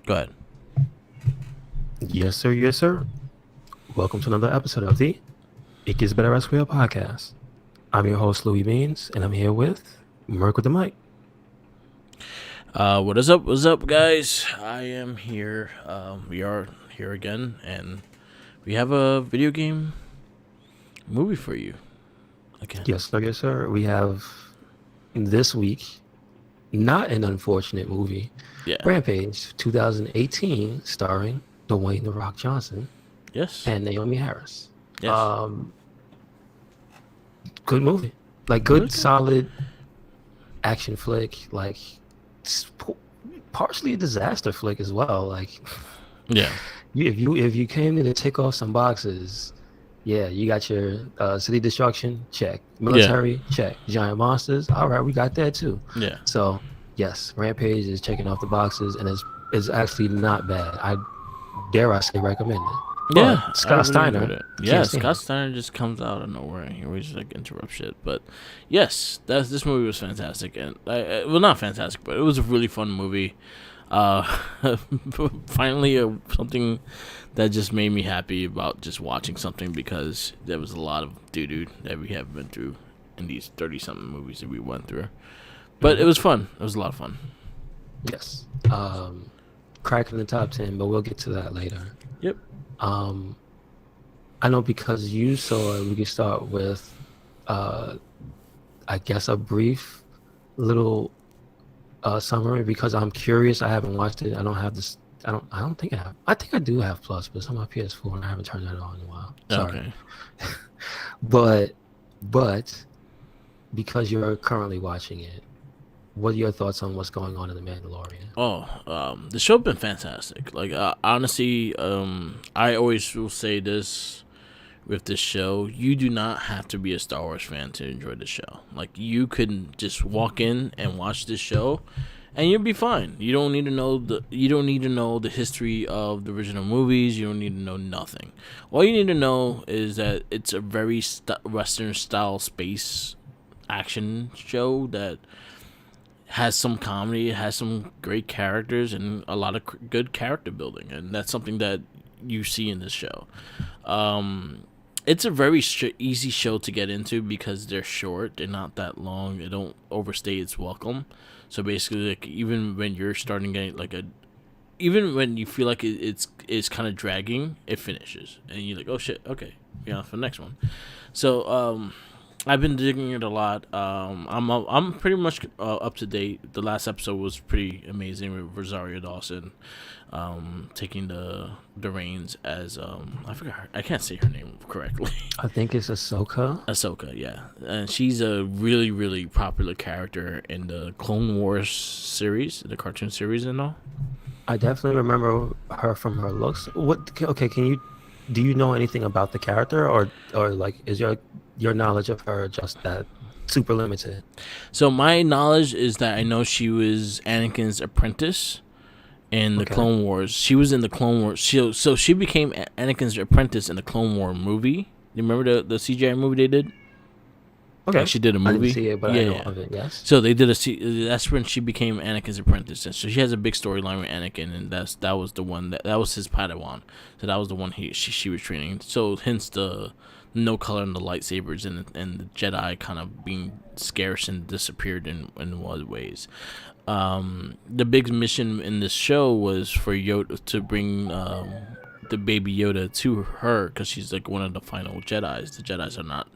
Go ahead. Yes, sir. Yes, sir. Welcome to another episode of the It Gets Better as Well podcast. I'm your host, Louis Beans, and I'm here with Merc with the mic. What is up? What's up, guys? I am here. We are here again, and we have a video game movie for you again. Yes, sir. Yes, sir. We have this week, not an unfortunate movie, Yeah. Rampage 2018, starring Dwayne The Rock Johnson Yes. and Naomi Harris. Yes. Good movie. Like, good, solid action flick. Like, partially a disaster flick as well. Like, Yeah. if you came in to tick off some boxes, yeah, you got your city destruction, check. Military, check. Giant monsters, all right, we got that too. Yeah. So yes, Rampage is checking off the boxes, and is actually not bad. I say recommend it. Yeah. But Scott Steiner. Yeah, Scott Steiner just comes out of nowhere. He always like interrupts shit. But yes, this movie was fantastic, and well, not fantastic, but it was a really fun movie. Finally, something that just made me happy about just watching something, because there was a lot of doo-doo that we have been through in these 30-something movies that we went through. But it was fun. It was a lot of fun. Yes. Cracking the top 10, but we'll get to that later. Yep. I know because you saw it, we can start with, I guess, a brief little summary, because I'm curious. I haven't watched it. I don't have this. I don't think I have. I think I do have Plus, but it's on my PS4 and I haven't turned that on in a while. Sorry. Okay. but because you're currently watching it, what are your thoughts on what's going on in The Mandalorian? The show been fantastic. Like, honestly, I always will say this with this show: you do not have to be a Star Wars fan to enjoy the show. Like, you can just walk in and watch this show, and you'll be fine. You don't need to know the history of the original movies. You don't need to know nothing. All you need to know is that it's a very Western style space action show that has some comedy, has some great characters, and a lot of good character building, and that's something that you see in this show. It's a very easy show to get into because they're short, they're not that long, they don't overstay its welcome. So basically, like, even when you're starting getting even when you feel like it's kind of dragging, it finishes, and you're like, oh shit, okay, yeah, for the next one. So I've been digging it a lot. I'm pretty much up to date. The last episode was pretty amazing with Rosario Dawson taking the reins as I forgot I can't say her name correctly. I think it's Ahsoka, yeah, and she's a really, really popular character in the Clone Wars series, the cartoon series, and all. I definitely remember her from her looks. Okay, do you know anything about the character, or like, is your knowledge of her just that super limited? So my knowledge is that I know she was Anakin's apprentice in the Clone Wars. She was in the Clone Wars. So she became Anakin's apprentice in the Clone War movie. You remember the CGI movie they did? Okay. Like, she did a movie. I didn't see it, but I know of it, yes. So they did that's when she became Anakin's apprentice. And so she has a big storyline with Anakin, and that was the one that was his Padawan. So that was the one she was training. So hence the no color in the lightsabers, and the Jedi kind of being scarce and disappeared in what ways. The big mission in this show was for Yoda to bring the baby Yoda to her, because she's like one of the final Jedis. The Jedis are not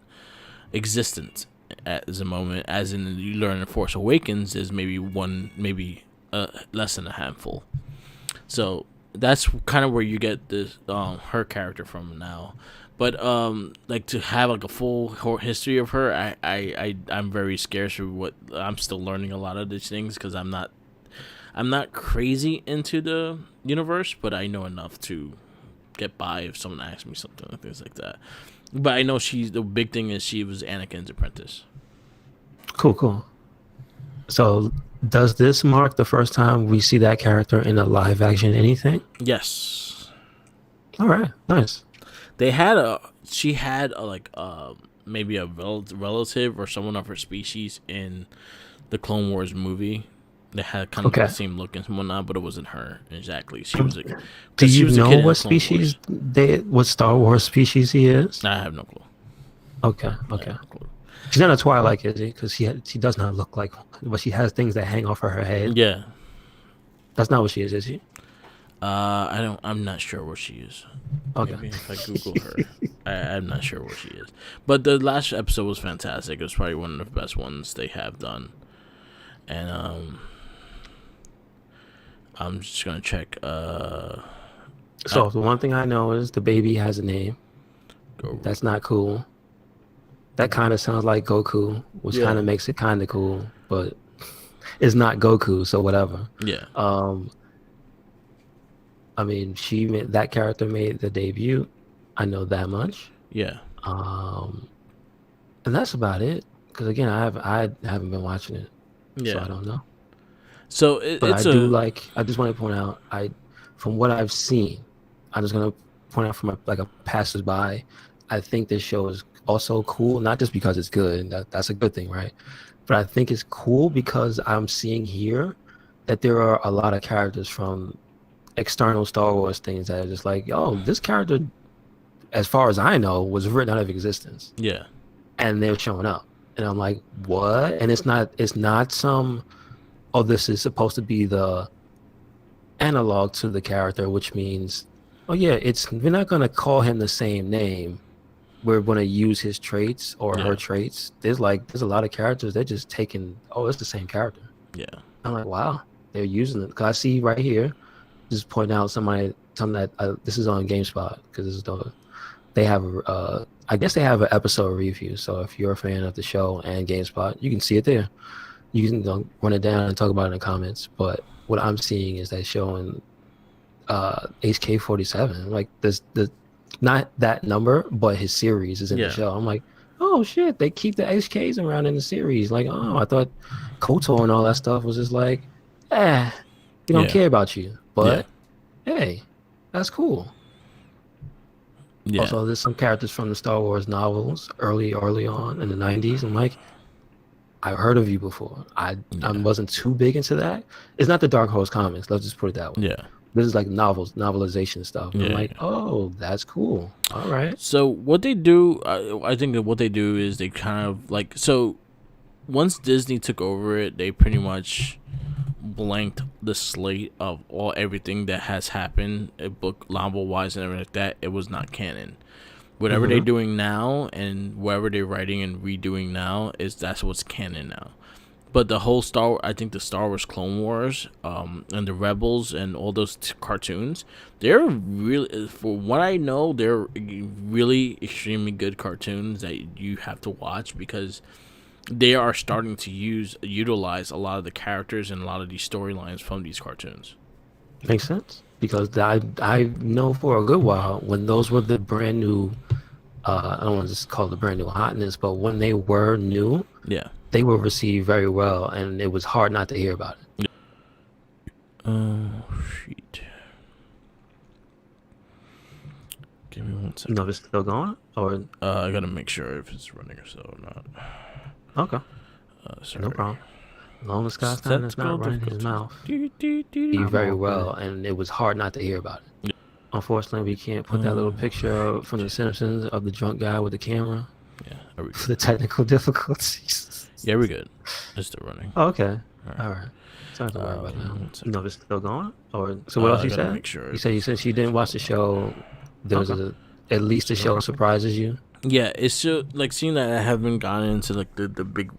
existent at the moment, as in you learn in Force Awakens is maybe less than a handful. So that's kind of where you get this her character from now. But like, to have like a full history of her, I'm very scarce for what I'm still learning a lot of these things, because I'm not crazy into the universe, but I know enough to get by if someone asks me something like things like that. But I know the big thing is she was Anakin's apprentice. Cool. So does this mark the first time we see that character in a live action anything? Yes. All right, nice. She had maybe a relative or someone of her species in the Clone Wars movie They had kind of like Okay. the same look and whatnot, but it wasn't her exactly. She was like, Do because she you was a know kid in the what Clone species Wars. what Star Wars species he is? I have no clue. Okay, I have okay. no clue. She's not a Twilight, is she? Because she does not look like, but she has things that hang off of her head. Yeah. That's not what she is she? I don't. I'm not sure what she is. Okay. Maybe if I Google her, I'm not sure what she is. But the last episode was fantastic. It was probably one of the best ones they have done. And I'm just gonna check. So the one thing I know is the baby has a name. Go. That's not cool. That kind of sounds like Goku, which Yeah. kind of makes it kind of cool, but it's not Goku, so whatever. Yeah. I mean, that character made the debut. I know that much. Yeah. And that's about it. Because again, I haven't been watching it, so Yeah. I don't know. So But it's I do a like. I just want to point out. From what I've seen, I'm just gonna point out from a passersby. I think this show is also cool, not just because it's good. That's a good thing, right? But I think it's cool because I'm seeing here that there are a lot of characters from external Star Wars things that are just like, oh, this character, as far as I know, was written out of existence, yeah. and they're showing up, and I'm like, what? And it's not some, oh, this is supposed to be the analog to the character, which means, oh yeah, we're not gonna call him the same name. We're gonna use his traits or Yeah. her traits. There's a lot of characters they're just taking. Oh, it's the same character. Yeah. I'm like, wow, they're using it. Cause I see right here, just pointing out something that this is on GameSpot because this is they have I guess they have an episode review. So if you're a fan of the show and GameSpot, you can see it there. You can run it down and talk about it in the comments. But what I'm seeing is they showing HK-47, like the not that number, but his series is in Yeah. the show. I'm like, oh shit, they keep the HKs around in the series. Like, oh, I thought KOTOR and all that stuff was just like, we don't Yeah. care about you. But hey, that's cool. Yeah. Also, there's some characters from the Star Wars novels early on in the 90s. I'm like, I've heard of you before. I wasn't too big into that. It's not the Dark Horse comics. Let's just put it that way. Yeah. This is like novelization stuff. Yeah, I'm like, oh, that's cool. All right. So what they do, I think that what they do is they kind of like, so once Disney took over it, they pretty much blanked the slate of everything that has happened, book novel wise and everything like that. It was not canon. Whatever they're doing now and whatever they're writing and redoing now that's what's canon now. But the whole I think the Star Wars Clone Wars, and the Rebels and all those cartoons, they're really, for what I know, they're really extremely good cartoons that you have to watch because they are starting to utilize a lot of the characters and a lot of these storylines from these cartoons. Makes sense. Because I know for a good while when those were the brand new, I don't want to just call it the brand new hotness, but when they were new, Yeah. they were received very well, and it was hard not to hear about it. Oh, shit. Give me 1 second. No, it's still going? Or I gotta make sure if it's running or so or not. okay, Sorry. no problem. As long as Scott Stein is not running his mouth, Do he very well, and it was hard not to hear about it. Yeah. Unfortunately, we can't put that little picture from The Simpsons of the drunk guy with the camera Yeah, are we for good? the technical difficulties. Yeah, we're good. It's still running. Oh, okay, Alright. all right. Something to worry about now. 1 second. No, it's still going. Or so? What else I you gotta said? make sure. You said she didn't watch the show. There was at least the show surprises you. Yeah, it's just like seeing that I haven't gotten into like the big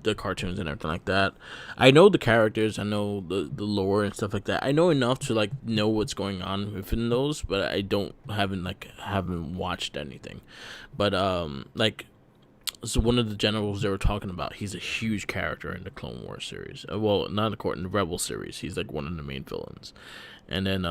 the cartoons and everything like that. I know the characters, I know the lore and stuff like that. I know enough to like know what's going on within those, but I haven't watched anything. But like, so one of the generals they were talking about, he's a huge character in the Clone Wars series. Well, not in the Rebel series. He's like one of the main villains. And then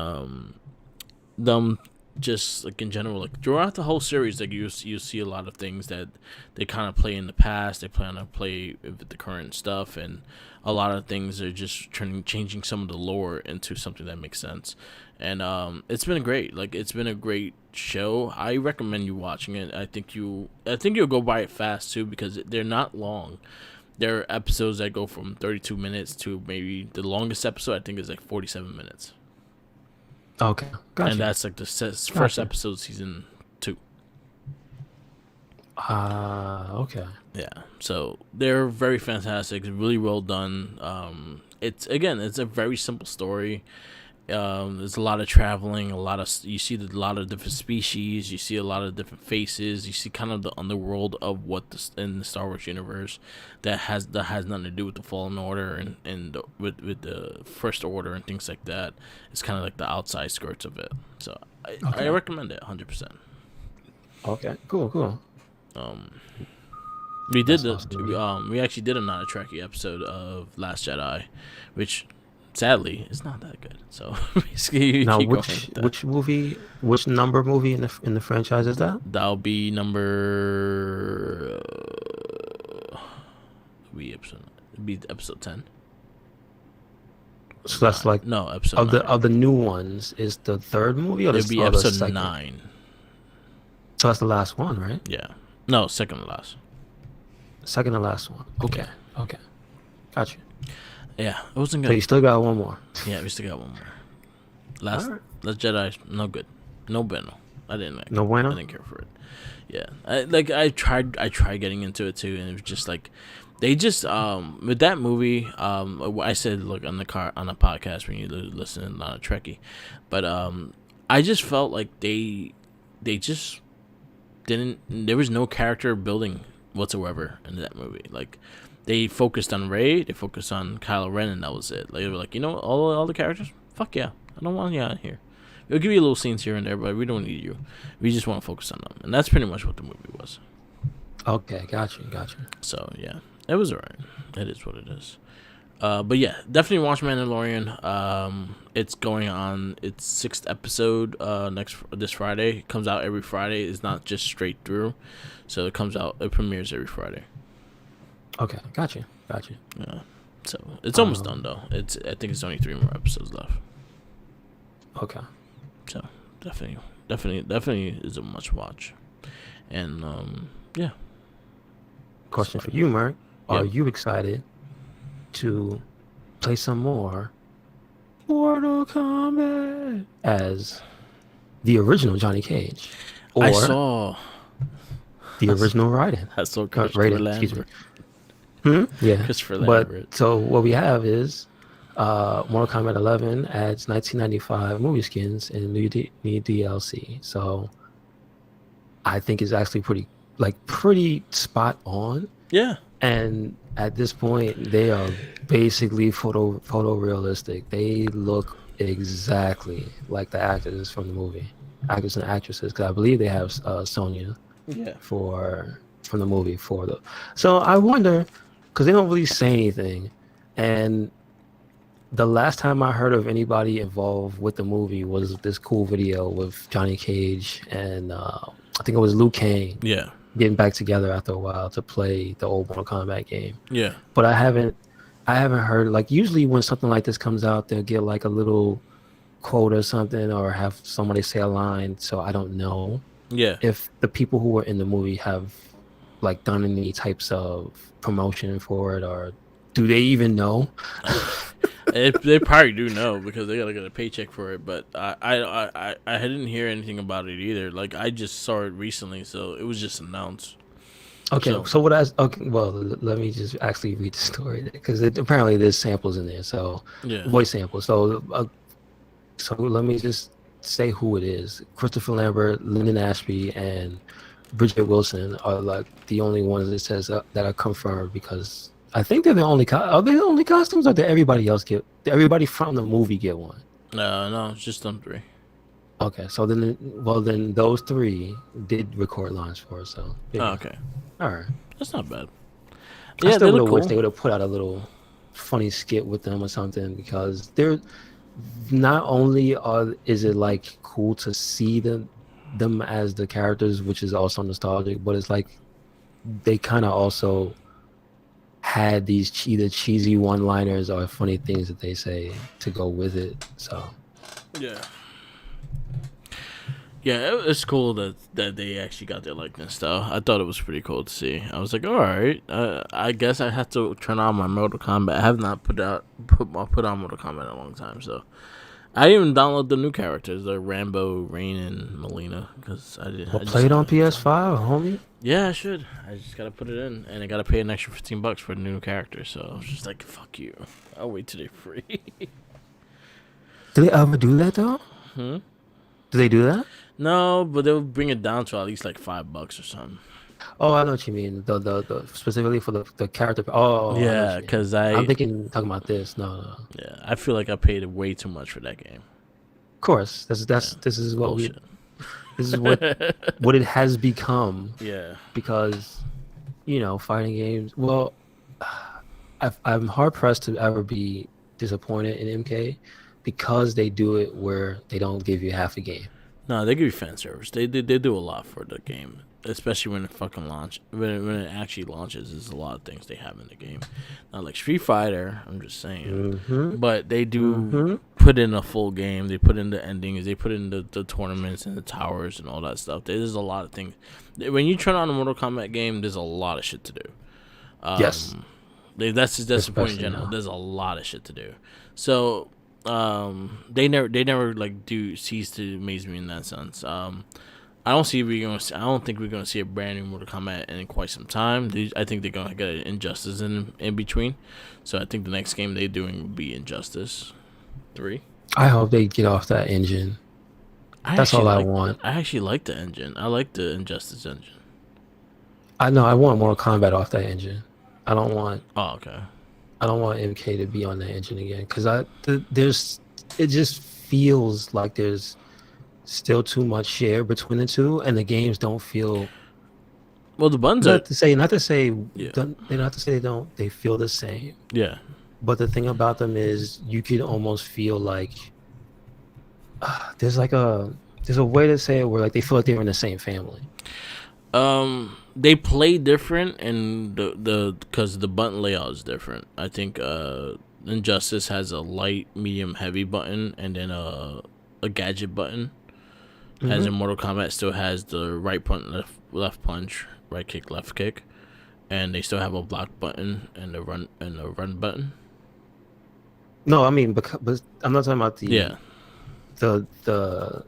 them just like in general, like throughout the whole series, like you see a lot of things that they kind of play in the past, they plan to play with the current stuff, and a lot of things are just changing some of the lore into something that makes sense. And it's been great. Like it's been a great show. I recommend you watching it. I think you'll go by it fast too because they're not long. there are episodes that go from 32 minutes to maybe the longest episode I think is like 47 minutes. Okay, gotcha. And that's like the first Gotcha. episode of season 2. Okay. Yeah, so they're very fantastic. It's really well done. It's a very simple story. There's a lot of traveling, you see a lot of different species, you see a lot of different faces, you see kind of the underworld of in the Star Wars universe that has nothing to do with the Fallen Order with the First Order and things like that. It's kind of like the outside skirts of it. So I Okay. recommend it 100%. Okay. Cool. Um, we did That's awesome. we actually did a Not a Trekkie episode of Last Jedi, which sadly is not that good. So basically, you Now, keep going with that. which number movie in the franchise is that? That'll be episode 10. So that's like No, episode 9. of the new ones is the third movie or It'll be or the episode second? 9. So that's the last one, right? Yeah. No, second to last. Second to last one. Okay. Yeah. Okay. Gotcha. Yeah, it wasn't So you good. still got one more. Yeah, we still got one more. Last Alright. Last Jedi, no good. No bueno. I didn't like. No bueno? I didn't care for it. Yeah, I tried getting into it too, and it was just like they just with that movie I said look on the podcast when you listen to a Trekkie, but I just felt like they just didn't. There was no character building whatsoever in that movie. Like they focused on Rey, they focused on Kylo Ren, and that was it. Like they were like, you know, all the characters, fuck yeah, I don't want you out here. We'll give you little scenes here and there, but we don't need you. We just want to focus on them, and that's pretty much what the movie was. Okay, gotcha. So yeah, it was alright. It is what it is. But yeah, definitely watch Mandalorian. It's going on its 6th episode this Friday. It comes out every Friday. It's not just straight through, so it premieres every Friday. Okay, gotcha. Yeah, so it's almost done though. I think it's only 3 more episodes left. Okay. So definitely is a must watch. And yeah. Question for you, Mark. Are Yep. you excited to play some more Mortal Kombat as the original Johnny Cage? Or I saw the original Raiden? Christopher Raiden, excuse me. Lambert. Yeah. Christopher But Lambert. so what we have is Mortal Kombat 11 adds 1995 movie skins and new DLC. So I think it's actually pretty spot on. Yeah. And at this point, they are basically photorealistic. They look exactly like the actors from the movie, actors and actresses. Because I believe they have Sonya Yeah. from the movie for the. So I wonder, because they don't really say anything, and the last time I heard of anybody involved with the movie was this cool video with Johnny Cage and I think it was Liu Kang Yeah. getting back together after a while to play the old Mortal Kombat game. Yeah. But I haven't heard, like, usually when something like this comes out, they'll get like a little quote or something or have somebody say a line. So I don't know Yeah. if the people who were in the movie have like done any types of promotion for it, or do they even know? They probably do know because they gotta get a paycheck for it. But I didn't hear anything about it either. Like I just saw it recently, so it was just announced. Okay, So- so let me just actually read the story because apparently there's samples in there, so Yeah. voice samples. So let me just say who it is. Christopher Lambert, Lyndon Ashby, and Bridget Wilson are like the only ones that says that are confirmed, because I think they're the only are they the only costumes, or did everybody else get? Did everybody from the movie get one? No, it's just them 3. Okay, so then those 3 did record lines for us. So yeah. Oh, okay. All right. That's not bad. I Yeah, they still would look have wished cool. they would have put out a little funny skit with them or something, because they're not only is it like cool to see them as the characters, which is also nostalgic, but it's like they kind of also had these either cheesy one-liners or funny things that they say to go with it. So Yeah. Yeah, it's cool that they actually got their likeness though. I thought it was pretty cool to see. I was like, all right, I guess I have to turn on my Mortal Kombat. I have not put on Mortal Kombat in a long time, so I even download the new characters, the Rambo, Rain, and Melina, because I did. Well, I just play it on haven't had time. PS5, homie. Yeah, I should. I just gotta put it in, and I gotta pay an extra $15 for a new character. So I was just like, fuck you. I'll wait till they're free. Do they ever do that though? Hmm? Do they do that? No, but they'll bring it down to at least like $5 or something. Oh, I know what you mean. The specifically for the character. Oh, I know what Yeah, you mean. because I'm thinking talking about this. No, no. yeah, I feel like I paid way too much for that game. Of course, that's Yeah, this is what we bullshit. this is what it has become Yeah, because fighting games. Well, I'm hard pressed to ever be disappointed in MK because they do it where they don't give you half a game. no, they give you fan service. They do a lot for the game, especially when it fucking launch. When it actually launches, there's a lot of things they have in the game. Not like Street Fighter. I'm just saying, Mm-hmm. but they do Mm-hmm. put in a full game. They put in the endings. They put in the tournaments and the towers and all that stuff. There's a lot of things. When you turn on a Mortal Kombat game, there's a lot of shit to do. Yes. That's the point in Especially general. now. There's a lot of shit to do. So they never like do cease to amaze me in that sense. I don't think we're gonna see a brand new Mortal Kombat in quite some time. I think they're gonna get an Injustice in between. So I think the next game they're doing will be Injustice 3. I hope they get off that engine. That's all I want. I actually like the engine. I like the Injustice engine. I know I want Mortal Kombat off that engine. I don't want Oh, okay. I don't want MK to be on that engine again because it just feels like there's still too much share between the two, and the games don't feel. Well, the buttons are Not to say, yeah, they feel the same. yeah. But the thing about them is, you could almost feel like there's a way to say it where like they feel like they're in the same family. They play different, and the because the button layout is different. I think Injustice has a light, medium, heavy button, and then a gadget button. As in Mortal Kombat still has the right punch, left punch, right kick, left kick, and they still have a block button and a run button. No, I mean, but I'm not talking about Yeah, the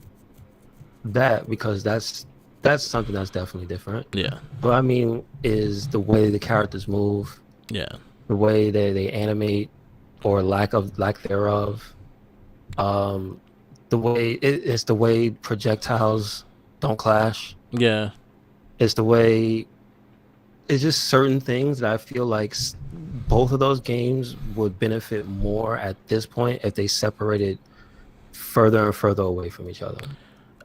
that because that's something that's definitely different. yeah, But I mean, is the way the characters move, yeah, the way they animate, or lack thereof. It's the way projectiles don't clash. yeah, It's the way. It's just certain things that I feel like both of those games would benefit more at this point if they separated further and further away from each other.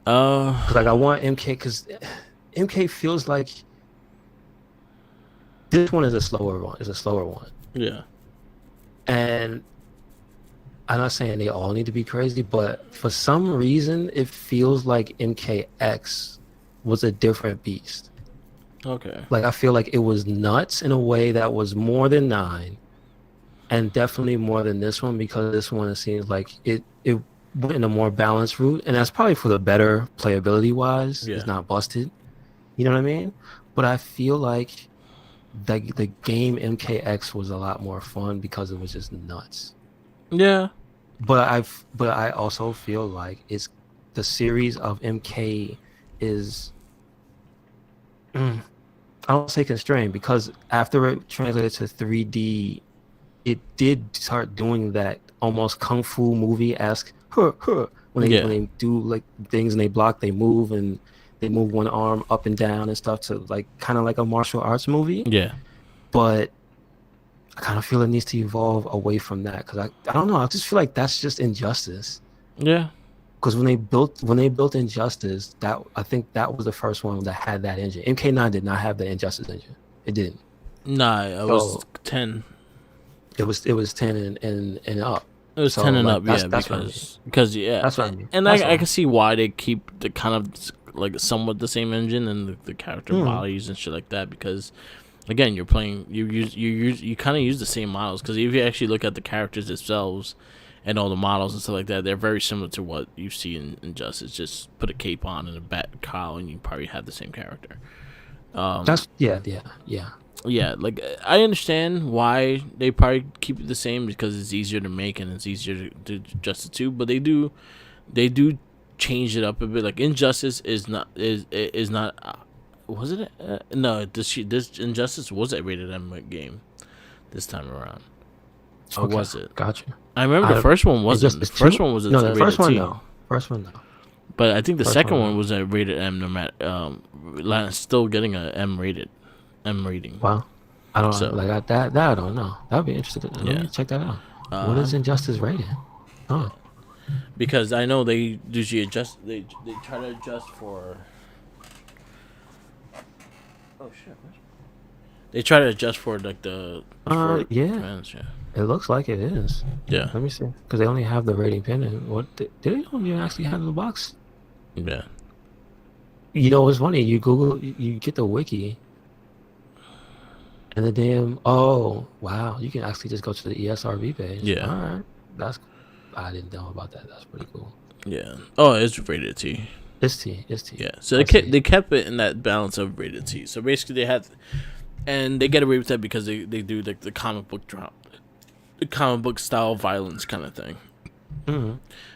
'Cause, like I want MK because MK feels like this one is a slower one. yeah, And I'm not saying they all need to be crazy, but for some reason, it feels like MKX was a different beast. okay, Like, I feel like it was nuts in a way that was more than 9, and definitely more than this one, because this one, it seems like it went in a more balanced route, and that's probably for the better playability-wise. Yeah. It's not busted. You know what I mean? But I feel like the game MKX was a lot more fun because it was just nuts. yeah, But I also feel like it's the series of MK is I don't say constrained because after it translated to 3D, it did start doing that almost kung fu movie-esque when they do like things and they block, they move and they move one arm up and down and stuff to like kind of like a martial arts movie. yeah, But I kind of feel it needs to evolve away from that because I don't know. I just feel like that's just Injustice. yeah. Because when they built Injustice, that I think that was the first one that had that engine. MK9 did not have the Injustice engine. It didn't. Nah, it was So- 10. It was 10 and up. It was So, 10 and like, up, that's- yeah, that's what I mean. because yeah, That's what I mean. and That's I all. can see why they keep the kind of like somewhat the same engine and the character bodies and shit like that because again you kind of use the same models because if you actually look at the characters themselves and all the models and stuff like that, they're very similar to what you see in Injustice. Just put a cape on and a bat cowl, and you probably have the same character. That's yeah. Yeah, like I understand why they probably keep it the same because it's easier to make and it's easier to adjust it to. But they do change it up a bit. Like Injustice is not. Was it? No, this Injustice was a rated M game this time around. Or Okay, was it? gotcha. I remember the first one wasn't. The Injustice first 2? one was a No, the rated first one T. no. First one no. But I think the First second one, one no. was a rated M. No matter, still getting a M rating. Wow. I don't So like that. That I don't know. That'd be interesting. Let yeah. me check that out. What is Injustice rated? Oh, Because I know they usually adjust. They try to adjust for. Oh shit! They try to adjust for like the. For yeah. commands, yeah. It looks like it is. Yeah. Let me see, because they only have the rating pin. And what did they don't even actually have the box? Yeah. You know, it's funny. You Google, you get the wiki, and the damn. Oh wow! You can actually just go to the ESRB page. Yeah. All right. That's. I didn't know about that. That's pretty cool. Yeah. Oh, it's rated T. It's T. Yeah. So they kept it in that balance of rated T. So basically, they had, and they get away with that because they do like the comic book drop, the comic book style violence kind of thing. Mm-hmm.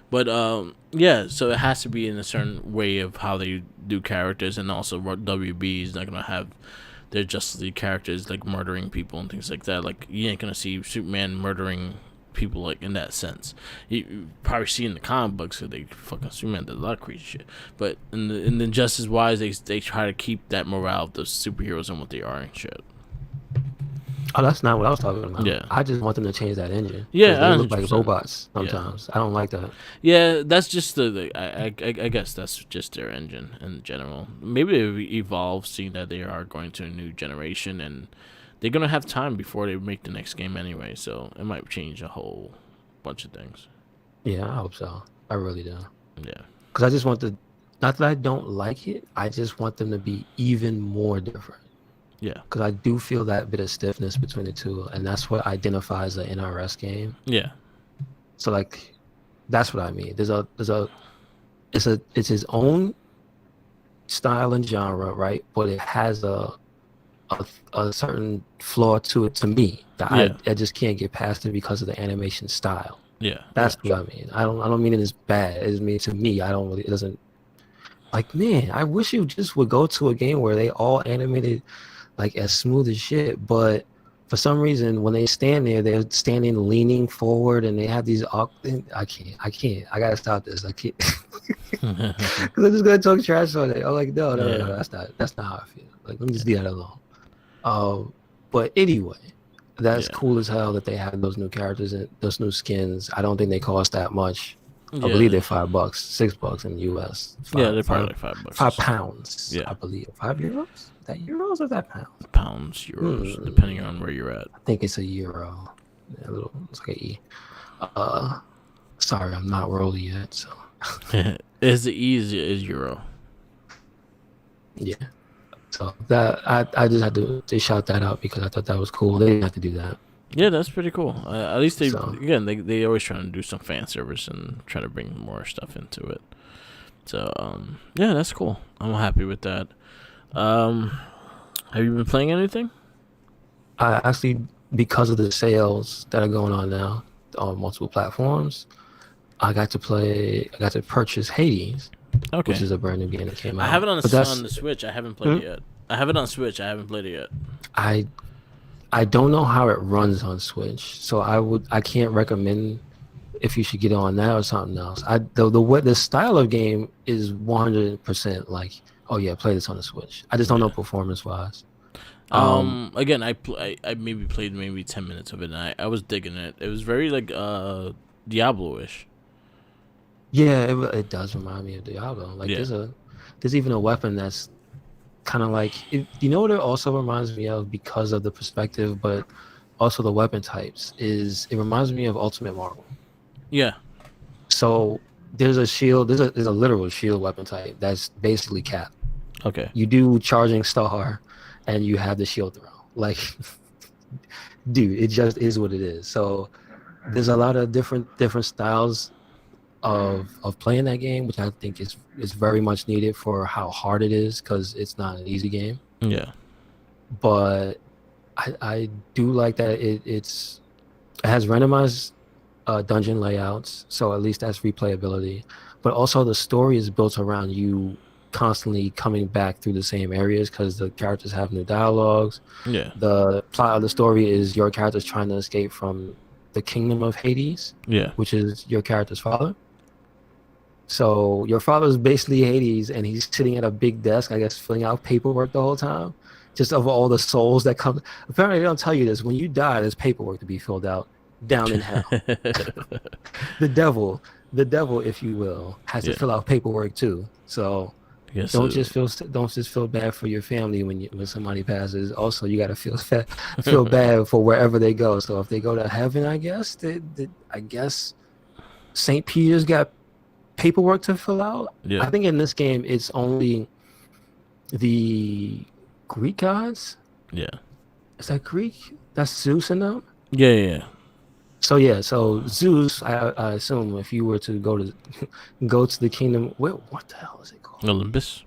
But yeah, so it has to be in a certain way of how they do characters, and also WB is not gonna have their Justice League characters like murdering people and things like that. Like you ain't gonna see Superman murdering people like in that sense. You probably see in the comic books that they fucking Superman does a lot of crazy shit. But in the Justice wise, they try to keep that morale of the superheroes and what they are and shit. Oh, that's not what I was talking about. Yeah. I just want them to change that engine. Yeah, 'Cause they look like 100%. robots sometimes. I don't like that. Yeah, that's just I guess that's just their engine in general. Maybe it evolves, seeing that they are going to a new generation and they're gonna have time before they make the next game anyway. So it might change a whole bunch of things. Yeah, I hope so. I really do. Yeah. Because I just want the. Not that I don't like it. I just want them to be even more different. Yeah. Because I do feel that bit of stiffness between the two, and that's what identifies the NRS game. Yeah. So like, that's what I mean. It's his own style and genre, right? But it has a certain flaw to it to me that I just can't get past it because of the animation style. Yeah. That's what I mean. I don't mean it as bad. It means to me, I don't really. It doesn't. Like, man, I wish you just would go to a game where they all animated like as smooth as shit, but for some reason when they stand there, they're standing leaning forward and they have these I can't. I gotta stop this. I can't. Because I'm just gonna talk trash on it. I'm like, no, that's not how I feel. Like, let me just leave that alone. But anyway, that's cool as hell that they have those new characters and those new skins. I don't think they cost that much. I believe they're $5, $6 in the US. They're probably like $5. £5. Yeah. I believe. €5? Is that euros or is that pounds? Pounds, euros, depending on where you're at. I think it's a euro. It's like an E. Sorry, I'm not worldly yet, so. Is the E is euro. Yeah. So that I just had to shout that out because I thought that was cool. They didn't have to do that. Yeah, that's pretty cool. At least they they always try to do some fan service and try to bring more stuff into it. So yeah, that's cool. I'm happy with that. Have you been playing anything? I actually, because of the sales that are going on now on multiple platforms, I got to purchase Hades, which is a brand new game that came out. I have it on the Switch. I haven't played it yet. I have it on Switch. I haven't played it yet. I don't know how it runs on Switch, so I can't recommend if you should get on that or something else. The style of game is 100% like, oh yeah, play this on the Switch. I just don't know performance wise. Again, I maybe played 10 minutes of it, and I was digging it. It was very like Diablo-ish. Yeah, it does remind me of Diablo. Like there's even a weapon that's kind of like you know what it also reminds me of because of the perspective, but also the weapon types it reminds me of Ultimate Marvel. Yeah. So there's a shield. There's a literal shield weapon type that's basically Cap. Okay. You do charging star, and you have the shield throw. Like, dude, it just is what it is. So there's a lot of different styles of playing that game, which I think is very much needed for how hard it is because it's not an easy game. Yeah. But I do like that it has randomized dungeon layouts, so at least that's replayability. But also the story is built around you constantly coming back through the same areas because the characters have new dialogues. Yeah. The plot of the story is your character's trying to escape from the kingdom of Hades, Yeah. which is your character's father. So your father's basically Hades, and he's sitting at a big desk, I guess, filling out paperwork the whole time, just of all the souls that come. Apparently, they don't tell you this. When you die, there's paperwork to be filled out down in hell. The devil, if you will, has to Yeah. fill out paperwork too. So Yes. don't just feel bad for your family when somebody passes. Also, you gotta feel bad for wherever they go. So if they go to heaven, I guess I guess Saint Peter's got paperwork to fill out. Yeah. I think in this game it's only the Greek gods. Yeah. Is that Greek? That's Zeus and them. Yeah. Yeah. So Zeus, I assume if you were to go to the kingdom, what the hell is it called? Olympus.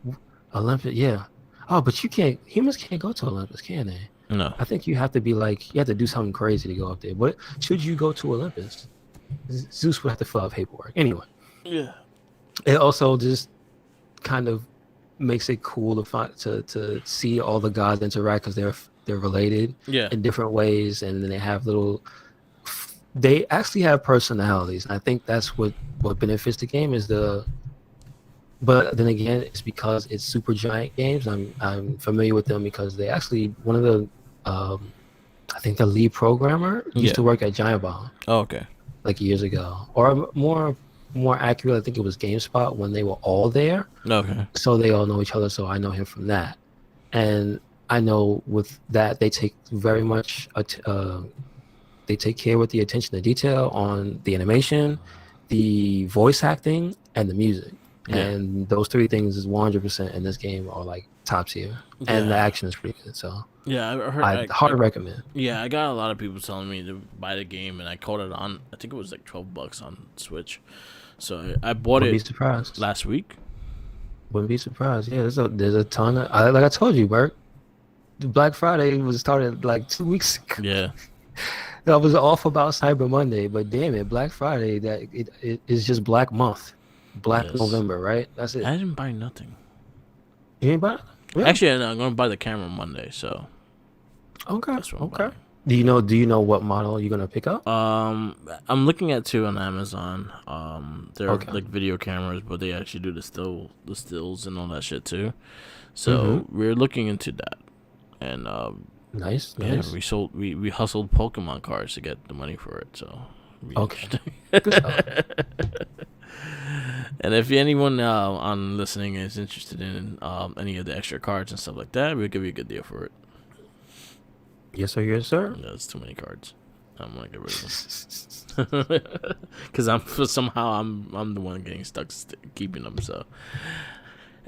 Olympus, yeah. Oh, but humans can't go to Olympus, can they? No. I think you have to do something crazy to go up there. But should you go to Olympus, Zeus would have to fill out paperwork. Anyway, Yeah. it also just kind of makes it cool to see all the gods interact because they're related Yeah. in different ways, and then they actually have personalities. And I think that's what benefits the game is but then again, it's because it's super giant games. I'm familiar with them because they actually one of the I think the lead programmer used to work at Giant Bomb Oh, okay. like years ago, or more accurate, I think it was GameSpot when they were all there. Okay. So they all know each other. So I know him from that, and I know with that they take very much they take care with the attention to detail on the animation, the voice acting, and the music. Yeah. And those three things is 100% in this game are like top tier, and the Yeah. action is pretty good. So Yeah, I heard. I hard to recommend. Yeah, I got a lot of people telling me to buy the game, and I caught it on. I think it was like $12 on Switch. So I bought Wouldn't be it surprised. last week. Wouldn't be surprised. Yeah, there's a ton of like I told you, Bert. Black Friday was started like 2 weeks ago. Yeah. I was off about Cyber Monday, but damn it, Black Friday it is just Black Month, Black Yes. November, right? That's it. I didn't buy nothing. You ain't buy it? Really? Actually, I'm gonna buy the camera Monday, so Okay. that's what I'm Okay. buying. Do you know what model you're gonna pick up? I'm looking at two on Amazon. They're Okay. like video cameras, but they actually do the stills and all that shit too. So we're looking into that, and Nice. yeah, Nice. we hustled Pokemon cards to get the money for it. So it'll be Okay. interesting. Good stuff. And if anyone on listening is interested in any of the extra cards and stuff like that, we'll give you a good deal for it. Yes, sir. Yes, sir. Yeah, it's too many cards. I'm gonna get rid of them because somehow I'm the one getting stuck keeping them. So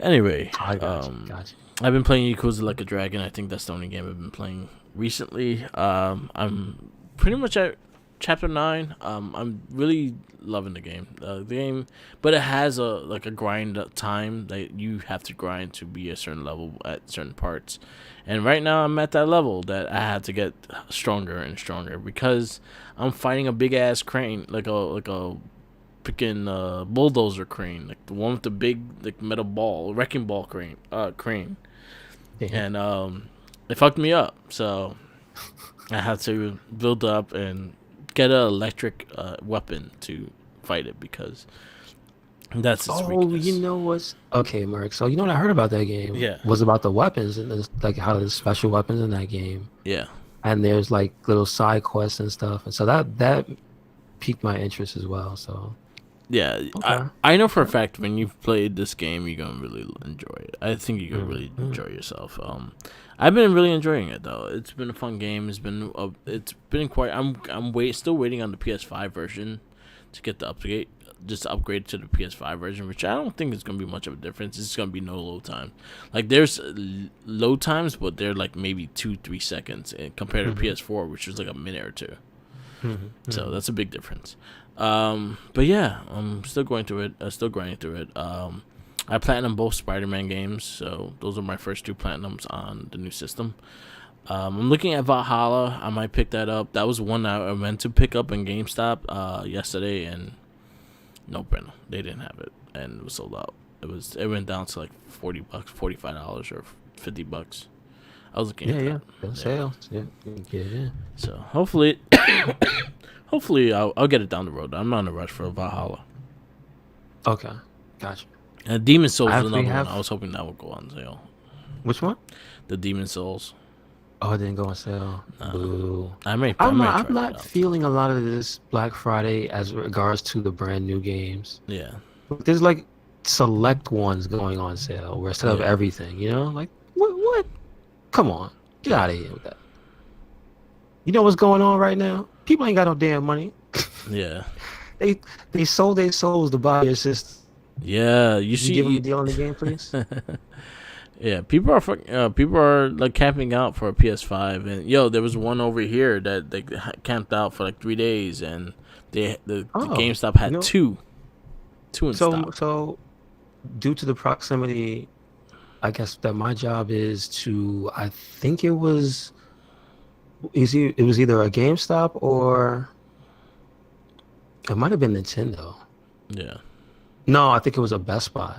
anyway, I got you. Got you. I've been playing Yakuza Like a Dragon. I think that's the only game I've been playing recently. I'm pretty much at chapter 9. I'm really loving the game. But it has a grind time that you have to grind to be a certain level at certain parts. And right now I'm at that level that I have to get stronger and stronger because I'm fighting a big ass crane, like a freaking bulldozer crane, like the one with the big like metal ball, wrecking ball crane. Damn. And it fucked me up. So I had to build up and get an electric weapon to fight it because that's its weakness. You know what's okay, Merc. So you know what I heard about that game? Yeah. Was about the weapons and like how there's special weapons in that game, Yeah. and there's like little side quests and stuff, and so that piqued my interest as well. So Yeah, Okay. I know for a fact when you've played this game, you're gonna really enjoy it. I think you're gonna really enjoy yourself. I've been really enjoying it though. It's been a fun game. It's been quite. I'm still waiting on the PS5 version to get the upgrade, just to upgrade to the PS5 version, which I don't think is gonna be much of a difference. It's gonna be no load time. Like there's load times, but they're like maybe 2-3 seconds compared to PS4, which was like a minute or two. So that's a big difference. But yeah, I'm still going through it. Still grinding through it. I platinum both Spider-Man games, so those are my first 2 platinums on the new system. I'm looking at Valhalla. I might pick that up. That was one I meant to pick up in GameStop yesterday, and no, Breno, they didn't have it, and it was sold out. It went down to like $40, $45 or $50. I was looking at that. Sales. Yeah, get it in. So hopefully, I'll get it down the road. I'm not in a rush for Valhalla. Okay, gotcha. And Demon Souls is another one. I was hoping that would go on sale. Which one? The Demon Souls. Oh, it didn't go on sale. Boo. I'm not feeling a lot of this Black Friday as regards to the brand new games. Yeah. There's like select ones going on sale where instead of everything, like what? Come on, get out of here with that. You know what's going on right now? People ain't got no damn money. Yeah. They sold their souls to buy your system. Yeah, you give them a deal on the game, please. Yeah, people are like camping out for a PS5, and there was one over here that they camped out for like 3 days, and the GameStop had two in stock. So, due to the proximity, I guess that my job is to. I think it was either a GameStop or it might have been Nintendo. Yeah. No, I think it was a Best Buy.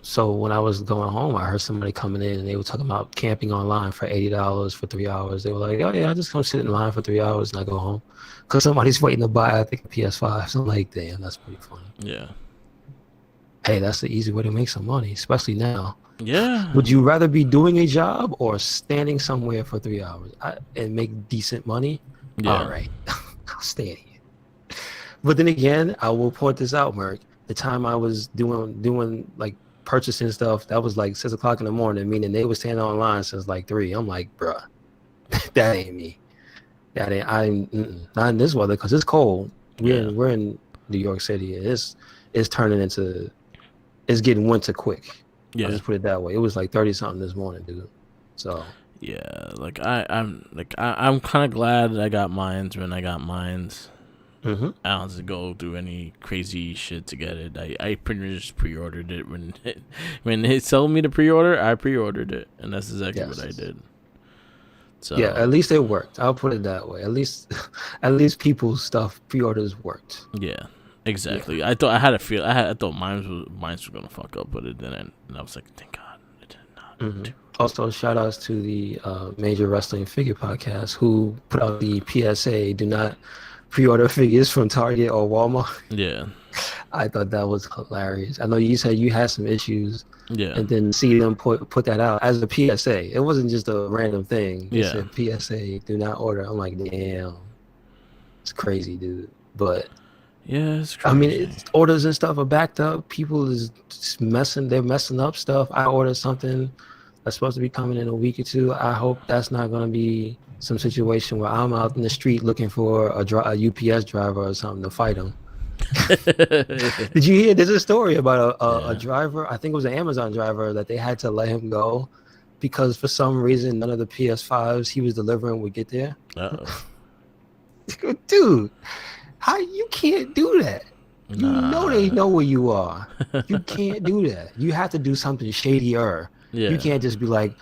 So when I was going home, I heard somebody coming in and they were talking about camping online for $80 for 3 hours. They were like, "Oh yeah, I just come sit in line for 3 hours and I go home," because somebody's waiting to buy, I think, a PS5. So I'm like, damn, that's pretty funny. Yeah. Hey, that's the easy way to make some money, especially now. Yeah. Would you rather be doing a job or standing somewhere for 3 hours and make decent money? Yeah. All right, I'll stand here. But then again, I will point this out, Merc. The time I was doing like purchasing stuff, that was like 6 o'clock in the morning, meaning they were standing online since like 3. I'm like, bruh, that ain't me. I'm not in this weather because it's cold. We're in New York City. It's getting winter quick. Yeah. I'll just put it that way. It was like 30 something this morning, dude. So yeah, like I'm kind of glad that I got mines when I got mines. Mm-hmm. I don't have to go through any crazy shit to get it. I pretty much just pre-ordered it when they sold me the pre-order. I pre-ordered it, and that's exactly what I did. So yeah, at least it worked. I'll put it that way. At least people's stuff pre-orders worked. Yeah, exactly. Yeah. I thought mine were gonna fuck up, but it didn't. And I was like, thank God it did not. Mm-hmm. Also, shout outs to the Major Wrestling Figure Podcast who put out the PSA: do not pre-order figures from Target or Walmart. Yeah, I thought that was hilarious. I know you said you had some issues. Yeah, and then see them put that out as a PSA. It wasn't just a random thing. It said PSA: do not order. I'm like, damn, it's crazy, dude. But yeah, it's crazy. I mean, orders and stuff are backed up. People is just they're messing up stuff. I ordered something that's supposed to be coming in a week or 2. I hope that's not going to be some situation where I'm out in the street looking for a UPS driver or something to fight him. Did you hear? There's a story about a driver. I think it was an Amazon driver that they had to let him go because for some reason none of the PS5s he was delivering would get there. Dude, how you can't do that? You know they know where you are. You can't do that. You have to do something shadier. Yeah. You can't just be like,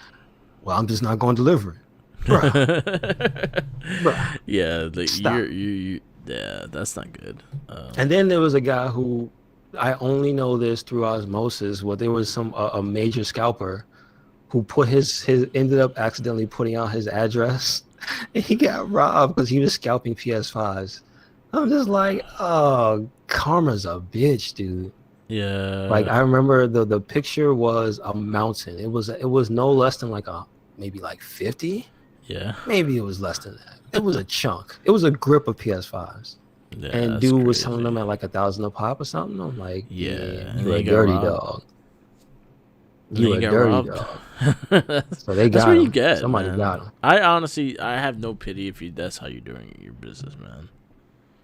well, I'm just not going to deliver it. Bruh. Yeah, you yeah, that's not good. And then there was a guy who, I only know this through osmosis, where there was a major scalper who put ended up accidentally putting out his address, and he got robbed because he was scalping PS5s. I'm just like, oh, karma's a bitch, dude. Yeah. Like I remember the picture was a mountain. It was no less than maybe 50. Yeah. Maybe it was less than that. It was a chunk. It was a grip of PS5s. Yeah, and dude was selling them at like $1,000 a pop or something. I'm like, yeah, you a dirty dog. You a dirty dog. So they got that's what you get. Somebody man. got him. I honestly, I have no pity if that's how you're doing your business, man.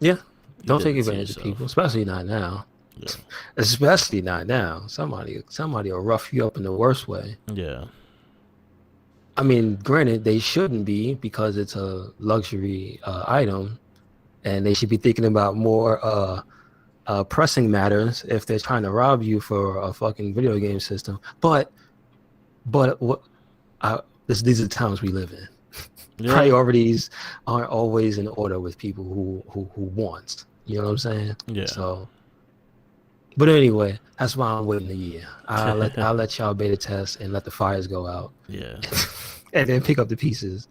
Yeah. Don't take advantage of people, especially not now. Yeah. Especially not now. Somebody will rough you up in the worst way. Yeah. I mean, granted, they shouldn't be because it's a luxury item, and they should be thinking about more pressing matters if they're trying to rob you for a fucking video game system. But what? These are the times we live in. Yeah, Priorities aren't always in order with people who want. You know what I'm saying? yeah. So, but anyway, that's why I'm waiting a year. I'll let y'all beta test and let the fires go out, Yeah, and then pick up the pieces.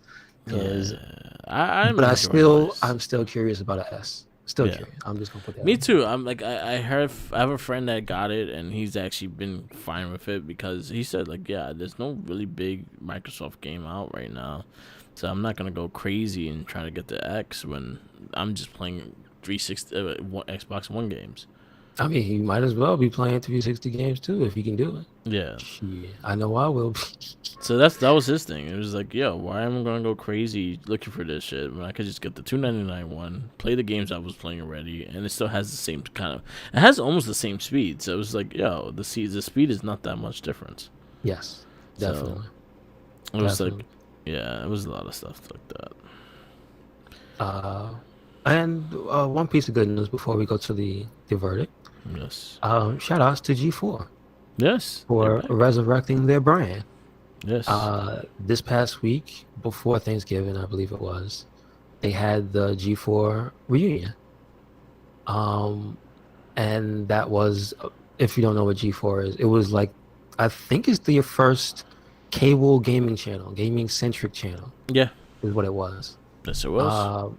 Cause, yeah. I'm but enjoying this. I'm still curious about an S. Still Yeah, curious. I'm just gonna put that me out too. I'm like I heard I have a friend that got it and he's actually been fine with it because he said like yeah, there's no really big Microsoft game out right now, so I'm not gonna go crazy and try to get the X when I'm just playing 360 Xbox One games. there. I mean, he might as well be playing 360 games too if he can do it. Yeah. Shit, I know I will be. So that was his thing. It was like, yo, why am I gonna go crazy looking for this shit when I could just get the 299 one, play the games I was playing already, and it still has the same kind of, it has almost the same speed. So it was like, yo, the speed is not that much difference. Yes, So definitely, it was like, definitely. yeah, it was a lot of stuff like that. Uh, and one piece of good news before we go to the verdict. Yes, Shout outs to G4 yes, they're for back. resurrecting their brand. Yes, This past week, before Thanksgiving, I believe it was, they had the G4 reunion. Um, and that was, if you don't know what G4 is, it was like, I think it's the first cable gaming channel, gaming centric channel, yeah, is what it was. yes, it was. Uh,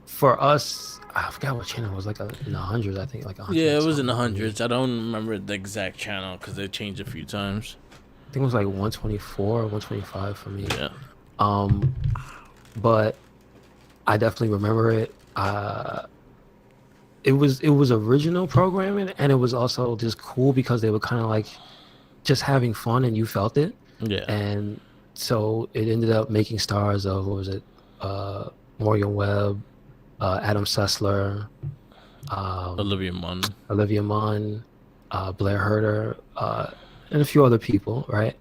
for us, I forgot what channel it was, like in the hundreds, I think, like a hundred Yeah, and it was in the something maybe. hundreds. I don't remember the exact channel because they changed a few times. I think it was like 124 or 125 for me. Yeah, Um, but I definitely remember it. It was original programming, and it was also just cool because they were kind of like just having fun, and you felt it. yeah. And so it ended up making stars of what was it? Morgan Webb, Adam Sessler, um, Olivia Munn. Olivia Munn, Blair Herter, and a few other people, right?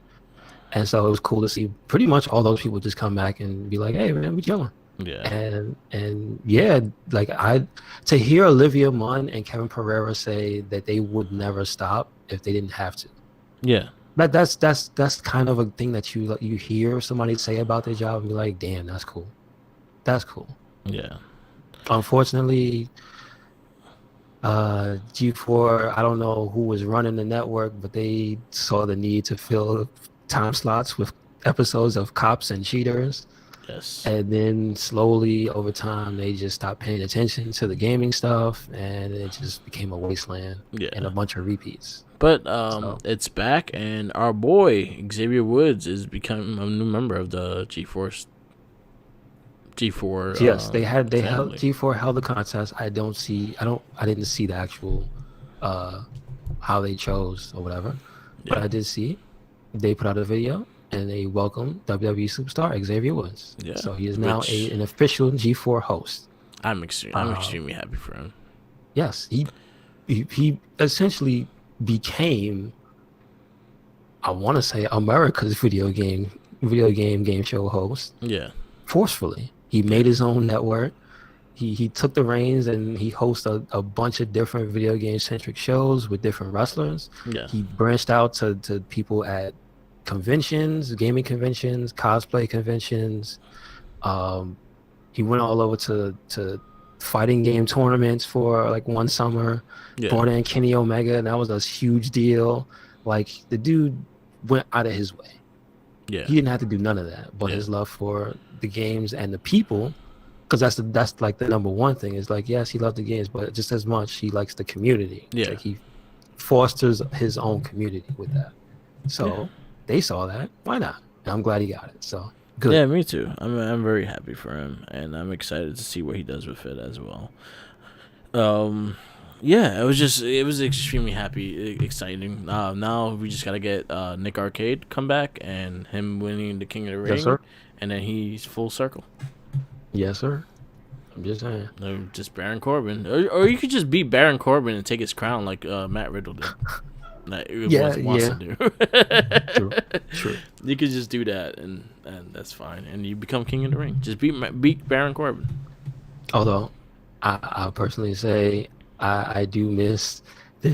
And so it was cool to see pretty much all those people just come back and be like, "Hey, man, we chilling." Yeah, And yeah, like I to hear Olivia Munn and Kevin Pereira say that they would never stop if they didn't have to. yeah, That's kind of a thing that you hear somebody say about their job and be like, "Damn, that's cool. That's cool." yeah, Unfortunately, G4, I don't know who was running the network, but they saw the need to fill time slots with episodes of cops and cheaters. yes, And then slowly over time, they just stopped paying attention to the gaming stuff, and it just became a wasteland and yeah. a bunch of repeats. But So it's back, and our boy Xavier Woods is becoming a new member of the G4 yes, they held family. G4 held the contest. I didn't see the actual uh how they chose or whatever, but Yeah, I did see they put out a video and they welcomed WWE superstar Xavier Woods. yeah. So he is now Which an official G4 host. I'm Uh, extremely happy for him. yes, he essentially became, I want to say, America's video game show host Yeah, forcefully. He yeah, made his own network. He took the reins and he hosts a bunch of different video game centric shows with different wrestlers. yeah, He branched out to people at conventions, gaming conventions, cosplay conventions. Um, he went all over to fighting game tournaments for like one summer. yeah, Brought in Kenny Omega, and that was a huge deal. Like the dude went out of his way. yeah, He didn't have to do none of that, but yeah, his love for the games and the people, because that's like the number one thing is like yes, he loves the games, but just as much he likes the community. yeah, Like he fosters his own community with that. yeah. So they saw that. Why not? And I'm glad he got it. So good. Yeah, me too. I'm very happy for him, and I'm excited to see what he does with it as well. Um, yeah, it was extremely exciting. Now we just gotta get Nick Arcade come back and him winning the King of the Yes, Ring, sir. and then he's full circle. Yes, sir. I'm just saying. Just Baron Corbin, or you could just beat Baron Corbin and take his crown like Matt Riddle did. Like, Yeah, wants to yeah. True. do. True. You could just do that, and that's fine, and you become king of the ring. Just beat Baron Corbin. Although I personally say I do miss the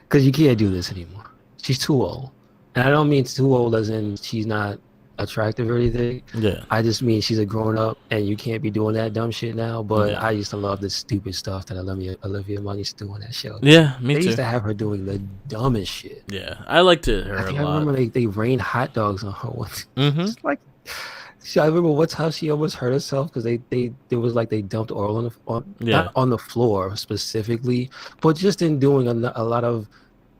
because you can't do this anymore. She's too old, and I don't mean too old as in she's not attractive or anything. Yeah, I just mean she's a grown up, and you can't be doing that dumb shit now. But yeah, I used to love the stupid stuff that Olivia Munn used to do on that show. yeah. Me They used too. to have her doing the dumbest shit. Yeah, I liked it I her a think I lot. remember they rained hot dogs on her once. Mm-hmm. It's like I remember one time she almost hurt herself because they it was like they dumped oil on Yeah, not on the floor specifically, but just in doing a lot of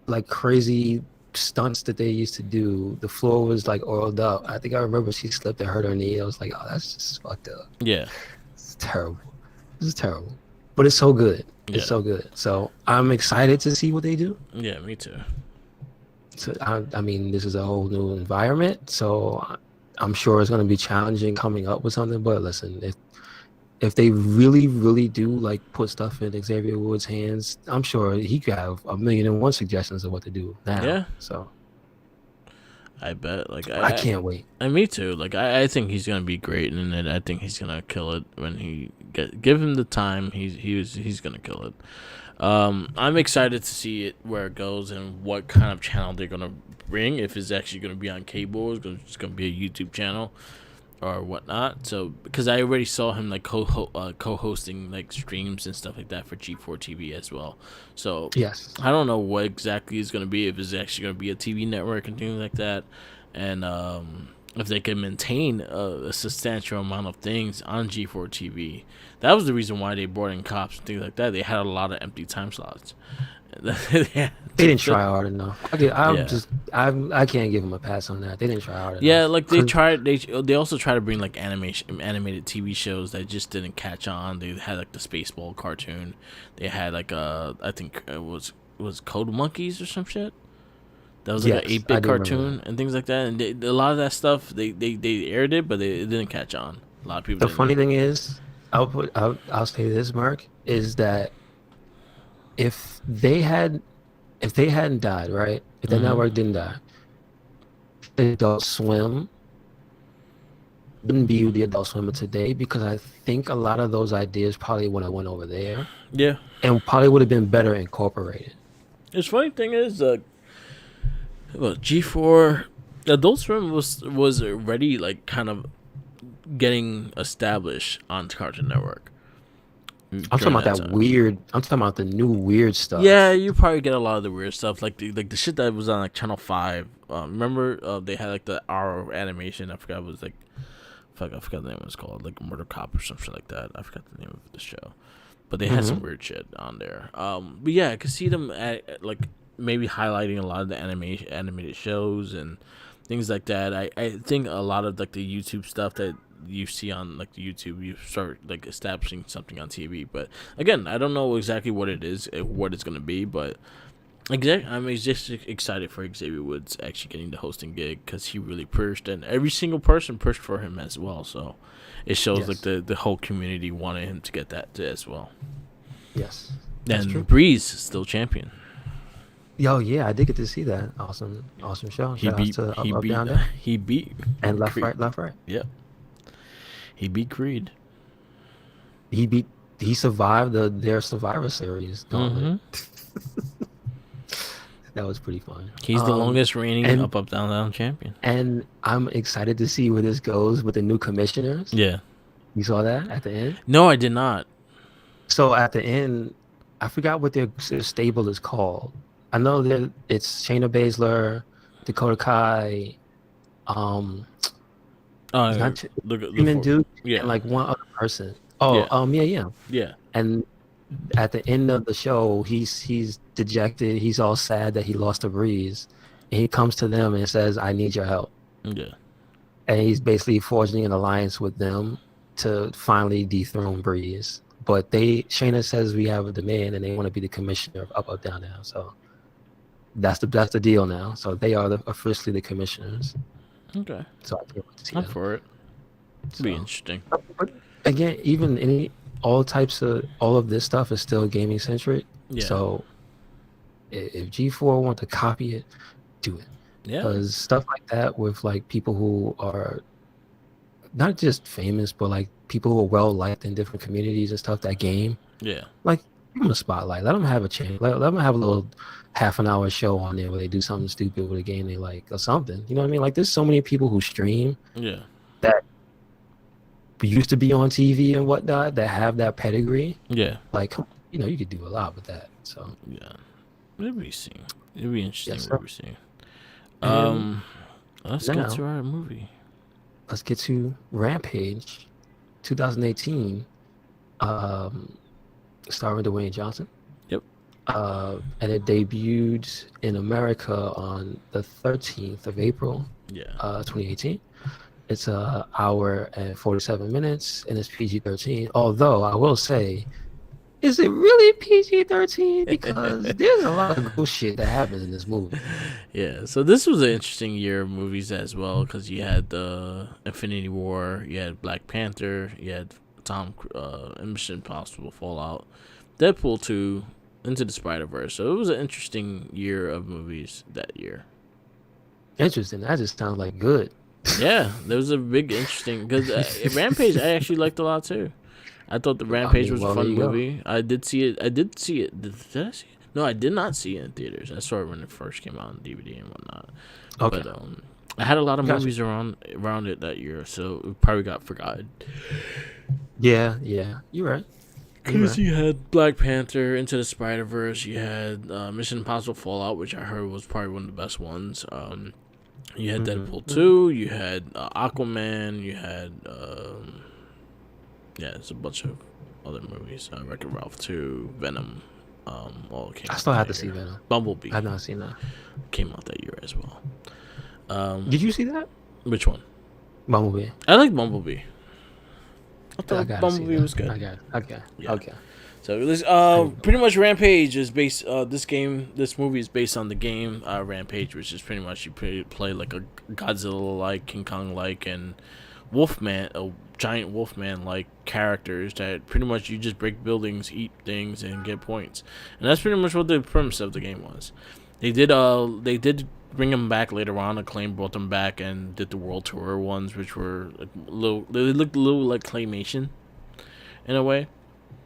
like crazy stunts that they used to do. The floor was like oiled up. I think I remember she slipped and hurt her knee. I was like, oh, that's just fucked up. yeah, It's terrible. It's terrible, but it's so good. yeah, It's so good. So I'm excited to see what they do. yeah. Me too. So I mean, this is a whole new environment, so I'm sure it's going to be challenging coming up with something. But listen, if they really, really do like put stuff in Xavier Woods' hands, I'm sure he could have 1,000,001 suggestions of what to do now. Yeah. So I bet. Like I can't wait. And me too. Like I think he's gonna be great in it. I think he's gonna kill it when he give him the time. He's gonna kill it. I'm excited to see it where it goes and what kind of channel they're gonna bring. If it's actually gonna be on cable, it's just gonna be a YouTube channel or whatnot. So because I already saw him like co-hosting like streams and stuff like that for G4 TV as well. So Yes. I don't know what exactly it's gonna be. If it's actually gonna be a TV network and things like that, and if they can maintain a substantial amount of things on G4 TV. That was the reason why they brought in cops and things like that. They had a lot of empty time slots. They didn't try hard enough. Yeah. I can't give them a pass on that. They didn't try hard enough. Yeah, like they also tried to bring like animated TV shows that just didn't catch on. They had like the Spaceball cartoon. They had like I think it was Code Monkeys or some shit. That was like an Yes, 8-bit I do remember cartoon and things like that. And a lot of that stuff they aired it, but it didn't catch on. A lot of people. The didn't. funny thing is, I'll say this, Mark, is that if they hadn't died, right? If the Mhm. network didn't die, Adult Swim wouldn't be the Adult Swim of today because I think a lot of those ideas probably would have went over there Yeah. and probably would have been better incorporated. The funny thing is, well, G4 Adult Swim was already like kind of getting established on Cartoon Network. I'm talking about that time. weird. I'm talking about the new weird stuff. Yeah, you probably get a lot of the weird stuff, like the shit that was on like Channel 5. Remember, they had like the hour animation. I forgot it was like, fuck, I forgot the name. It was called like Murder Cop or something like that. I forgot the name of the show, but they had some weird shit on there. But yeah, I could see them at like maybe highlighting a lot of the animated shows and things like that. I think a lot of like the YouTube stuff that you see on like the YouTube, you start like establishing something on TV. But again, I don't know exactly what it is, what it's gonna be, but I'm just excited for Xavier Woods actually getting the hosting gig because he really pushed, and every single person pushed for him as well. So it shows Yes. like the whole community wanted him to get that as well. Yes. That's And true. Breeze is still champion. Yo, yeah, I did get to see that. Awesome show. Shout outs to Up, Down, Down. he beat And left, Creed. right, left, right. Yep. He beat Creed. He survived their Survivor Series gauntlet. That was pretty fun. He's the longest reigning and- up, down, down champion. And I'm excited to see where this goes with the new commissioners. Yeah. You saw that at the end? No, I did not. So at the end, I forgot what their stable is called. I know that it's Shayna Baszler, Dakota Kai, Oh, not look at Human Duke, Yeah. and like one other person. Oh, yeah. Yeah. And at the end of the show, he's dejected. He's all sad that he lost to Breeze. And he comes to them and says, "I need your help." Yeah. And he's basically forging an alliance with them to finally dethrone Breeze. But Shayna says we have a demand, and they want to be the commissioner of Up, Down, Down. So that's the deal now. So they are officially the commissioners. Okay. So I can't wait to see I'm that. for it. It'll be interesting. But again, even all of this stuff is still gaming centric. Yeah. So If G4 want to copy it, do it. Yeah, Because stuff like that with like people who are not just famous, but like people who are well liked in different communities and stuff. That game, yeah, like, give them a spotlight. Let them have a chance. Let them have a little half an hour show on there where they do something stupid with a game they like or something. You know what I mean? Like, there's so many people who stream yeah, that used to be on TV and whatnot that have that pedigree. yeah, Like, come on, you know, you could do a lot with that. So yeah. It'll be seen. It'll be interesting. yes, What sir. we see. And Let's get now to our movie. let's get to Rampage, 2018, starring Dwayne Johnson. Yep. And it debuted in America on the 13th of April, Yeah. 2018. It's an hour and 47 minutes, and it's PG-13. Although I will say, is it really PG-13? Because there's a lot of cool shit that happens in this movie. Yeah, so this was an interesting year of movies as well because you had the Infinity War, you had Black Panther, you had Mission Impossible Fallout, Deadpool 2, Into the Spider-Verse. So it was an interesting year of movies that year. Interesting. That just sounds like good. Yeah, there was a big interesting because Rampage I actually liked a lot too. I thought the Rampage was a well, fun there you go. movie. I did see it. Did I see it? No, I did not see it in theaters. I saw it when it first came out on DVD and whatnot. Okay. But I had a lot of Gotcha. movies around it that year, so it probably got forgotten. Yeah, you're right. Because you had Black Panther, Into the Spider-Verse, you had Mission Impossible Fallout, which I heard was probably one of the best ones. You had Deadpool 2, you had Aquaman, you had yeah, it's a bunch of other movies. Wreck-It Ralph 2, Venom, all came I out still have that to see year. Venom. Bumblebee I've not seen that. came out that year as well. Did you see that? Which one? Bumblebee. I like Bumblebee. I I thought gotta Bumblebee see was that. good. I got it. Okay. Yeah. Okay. So this pretty much Rampage is based. This movie is based on the game Rampage, which is pretty much you play like a Godzilla like, King Kong like, and giant Wolfman like characters that pretty much you just break buildings, eat things, and get points. And that's pretty much what the premise of the game was. They did bring them back later on. Acclaim brought them back and did the world tour ones, which were like they looked a little like claymation in a way.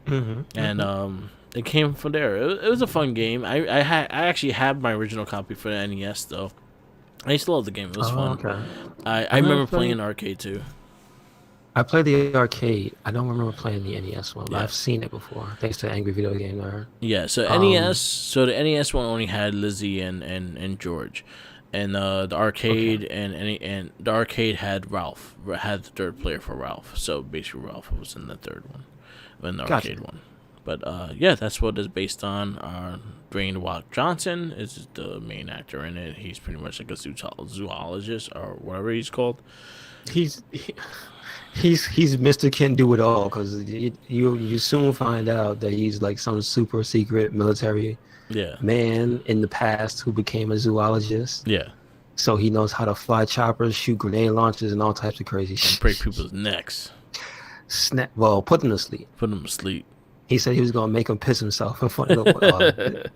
And it came from there. It was a fun game. I actually have my original copy for the NES though. I used to love the game. It was fun. Okay. I remember playing arcade too. I played the arcade. I don't remember playing the NES one, but Yeah. I've seen it before. Thanks to Angry Video Game Nerd. Yeah, so NES. So the NES one only had Lizzie and George, and the arcade and the arcade had Ralph. Had the third player for Ralph. So basically, Ralph was in the third one, in the Gotcha. arcade one. But yeah, that's what it's based on. Dwayne The Rock Johnson is the main actor in it. He's pretty much like a zoologist or whatever he's called. He's Mr. Can Do It All because you soon find out that he's like some super secret military Yeah, man in the past who became a zoologist. yeah. So he knows how to fly choppers, shoot grenade launchers, and all types of crazy shit. Break people's necks, Well, put them to sleep. put them to sleep. He said he was gonna make him piss himself in front of the.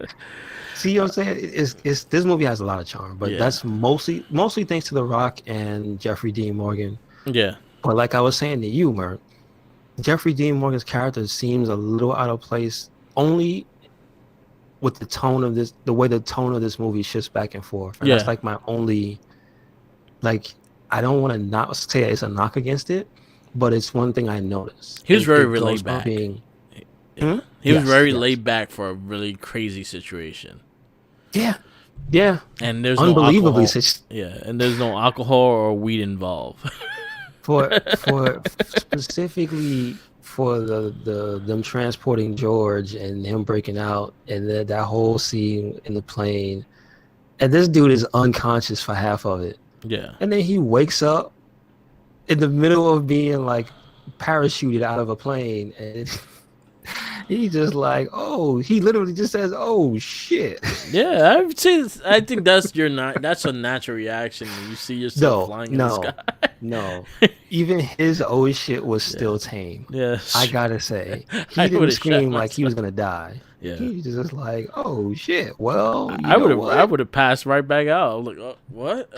See what I'm saying? It's this movie has a lot of charm, but Yeah. that's mostly thanks to The Rock and Jeffrey Dean Morgan. Yeah, But like I was saying to you, Mert, Jeffrey Dean Morgan's character seems a little out of place only with the way the tone of this movie shifts back and forth. And Yeah. that's like my only, like, I don't want to not say it's a knock against it, but it's one thing I noticed. He was very goes laid from back. Being, he was Yes, very yes. laid back for a really crazy situation. yeah, And there's unbelievably. no alcohol. Yeah, and there's no alcohol or weed involved. for specifically for the them transporting George and him breaking out and that whole scene in the plane, and this dude is unconscious for half of it, Yeah, and then he wakes up in the middle of being like parachuted out of a plane, and he just like, oh, he literally just says, oh shit. yeah. I would say I think that's that's a natural reaction when you see yourself flying in the sky. No, even his old shit was still tame. Yeah, I gotta say, I he didn't would've scream shot like he was gonna die. Yeah. He's just like, oh shit. Well, you I know would have I what? would have passed right back out. I'm like, what?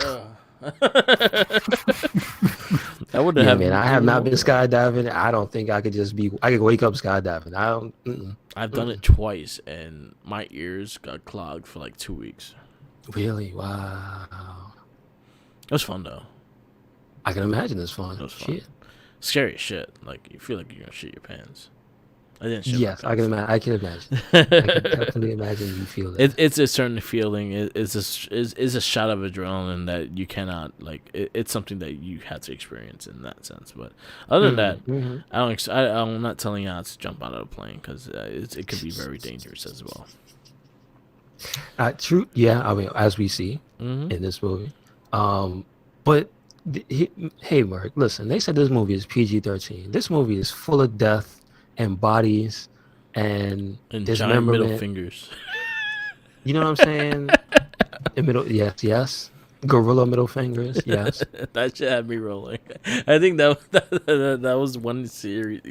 I would Yeah, have man. I have even not more been fun. skydiving. I don't think I could just be. I could wake up skydiving. I don't. I've done it Mm-mm. twice, and my ears got clogged for like 2 weeks. Really? Wow. It was fun though. I can imagine it's It fun. was fun. Shit. Scary as shit. Like you feel like you're gonna shit your pants. I didn't shit my Yes, I can pants. imagine. I can imagine. I can definitely imagine you feel that. It's a certain feeling. It's a shot of adrenaline that you cannot like. It's something that you have to experience in that sense. But other than that, Mm-hmm. I'm not telling you how to jump out of a plane because it could be very dangerous as well. True. Yeah. I mean, as we see Hmm. in this movie. But hey, Mark, listen. They said this movie is PG-13. This movie is full of death and bodies and And giant middle dismemberment. fingers. You know what I'm saying? In middle, yes, yes. Gorilla middle fingers, yes. That shit had me rolling. I think that was one series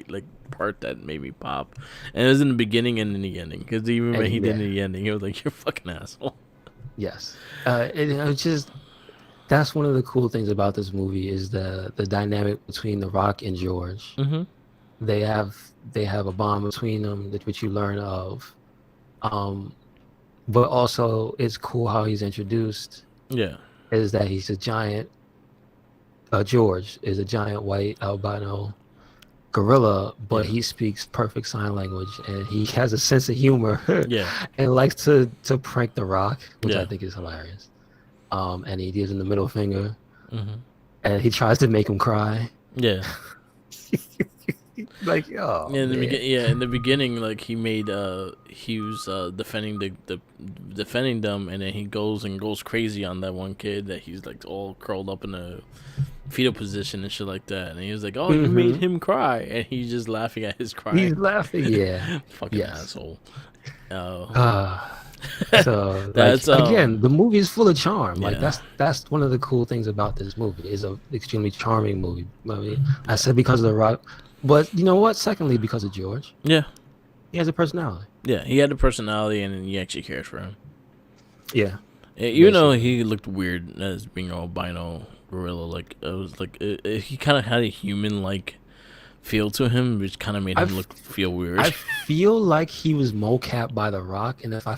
like part that made me pop, and it was in the beginning and in the ending. Because even when And he did in yeah, the ending, he was like, "You're a fucking asshole." yes. It's just that's one of the cool things about this movie is the dynamic between The Rock and George. Mm-hmm. They have a bond between them that which you learn of. Um, but also it's cool how he's introduced Yeah. is that he's a giant. George is a giant white albino gorilla, but Yeah. he speaks perfect sign language and he has a sense of humor Yeah. and likes to prank The Rock, which I Yeah. think is hilarious. And he gives him the middle finger Mm-hmm. and he tries to make him cry. Yeah. Like, oh Yeah, man. in the beginning, like he was defending defending them, and then he goes crazy on that one kid that he's like all curled up in a fetal position and shit like that, and he was like, "Oh, you made Hmm. him cry," and he's just laughing at his crying. He's laughing. Yeah. Fucking Yes. asshole. Oh, Uh, so like that's again, the movie is full of charm. Like yeah, that's one of the cool things about this movie. It's a extremely charming movie. I mean, I said because of The Rock, but you know what? Secondly, because of George, yeah, he has a personality. yeah. He had a personality, and you actually cared for him. Yeah, Even though basically. he looked weird as being an albino gorilla, like it was like he kind of had a human like feel to him, which kind of made him feel weird. I feel like he was mocap by The Rock, and if I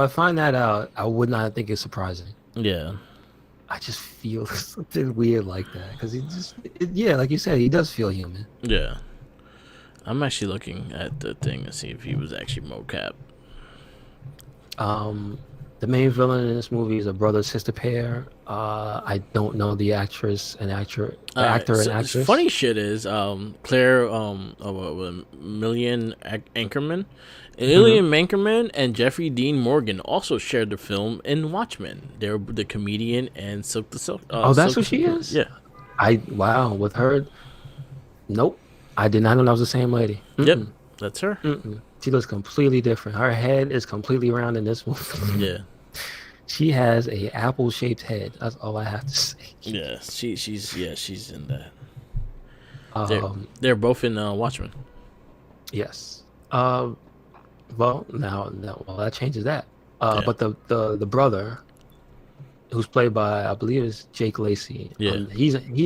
find that out, I would not think it's surprising. Yeah, I just feel something weird like that because yeah, like you said, he does feel human. yeah. I'm actually looking at the thing to see if he was actually mocap. The main villain in this movie is a brother sister pair. I don't know the actor and actress. Funny shit is Claire Million Anchorman, Mhm. Alien Mankerman, and Jeffrey Dean Morgan also shared the film in Watchmen. They're the comedian and Silk the Silk. Oh, that's Silk who she the is. Yeah. Wow, with her. Nope, I did not know that was the same lady. Yep. Mm-mm, That's her. mm-mm. She looks completely different. Her head is completely round in this movie. Yeah. She has a apple-shaped head. That's all I have to say. Yeah. She's in that. They're Um, they're both in Watchmen. yes. Well, now, well, that changes that. Yeah. But the brother, who's played by, I believe, is Jake Lacey. Yeah.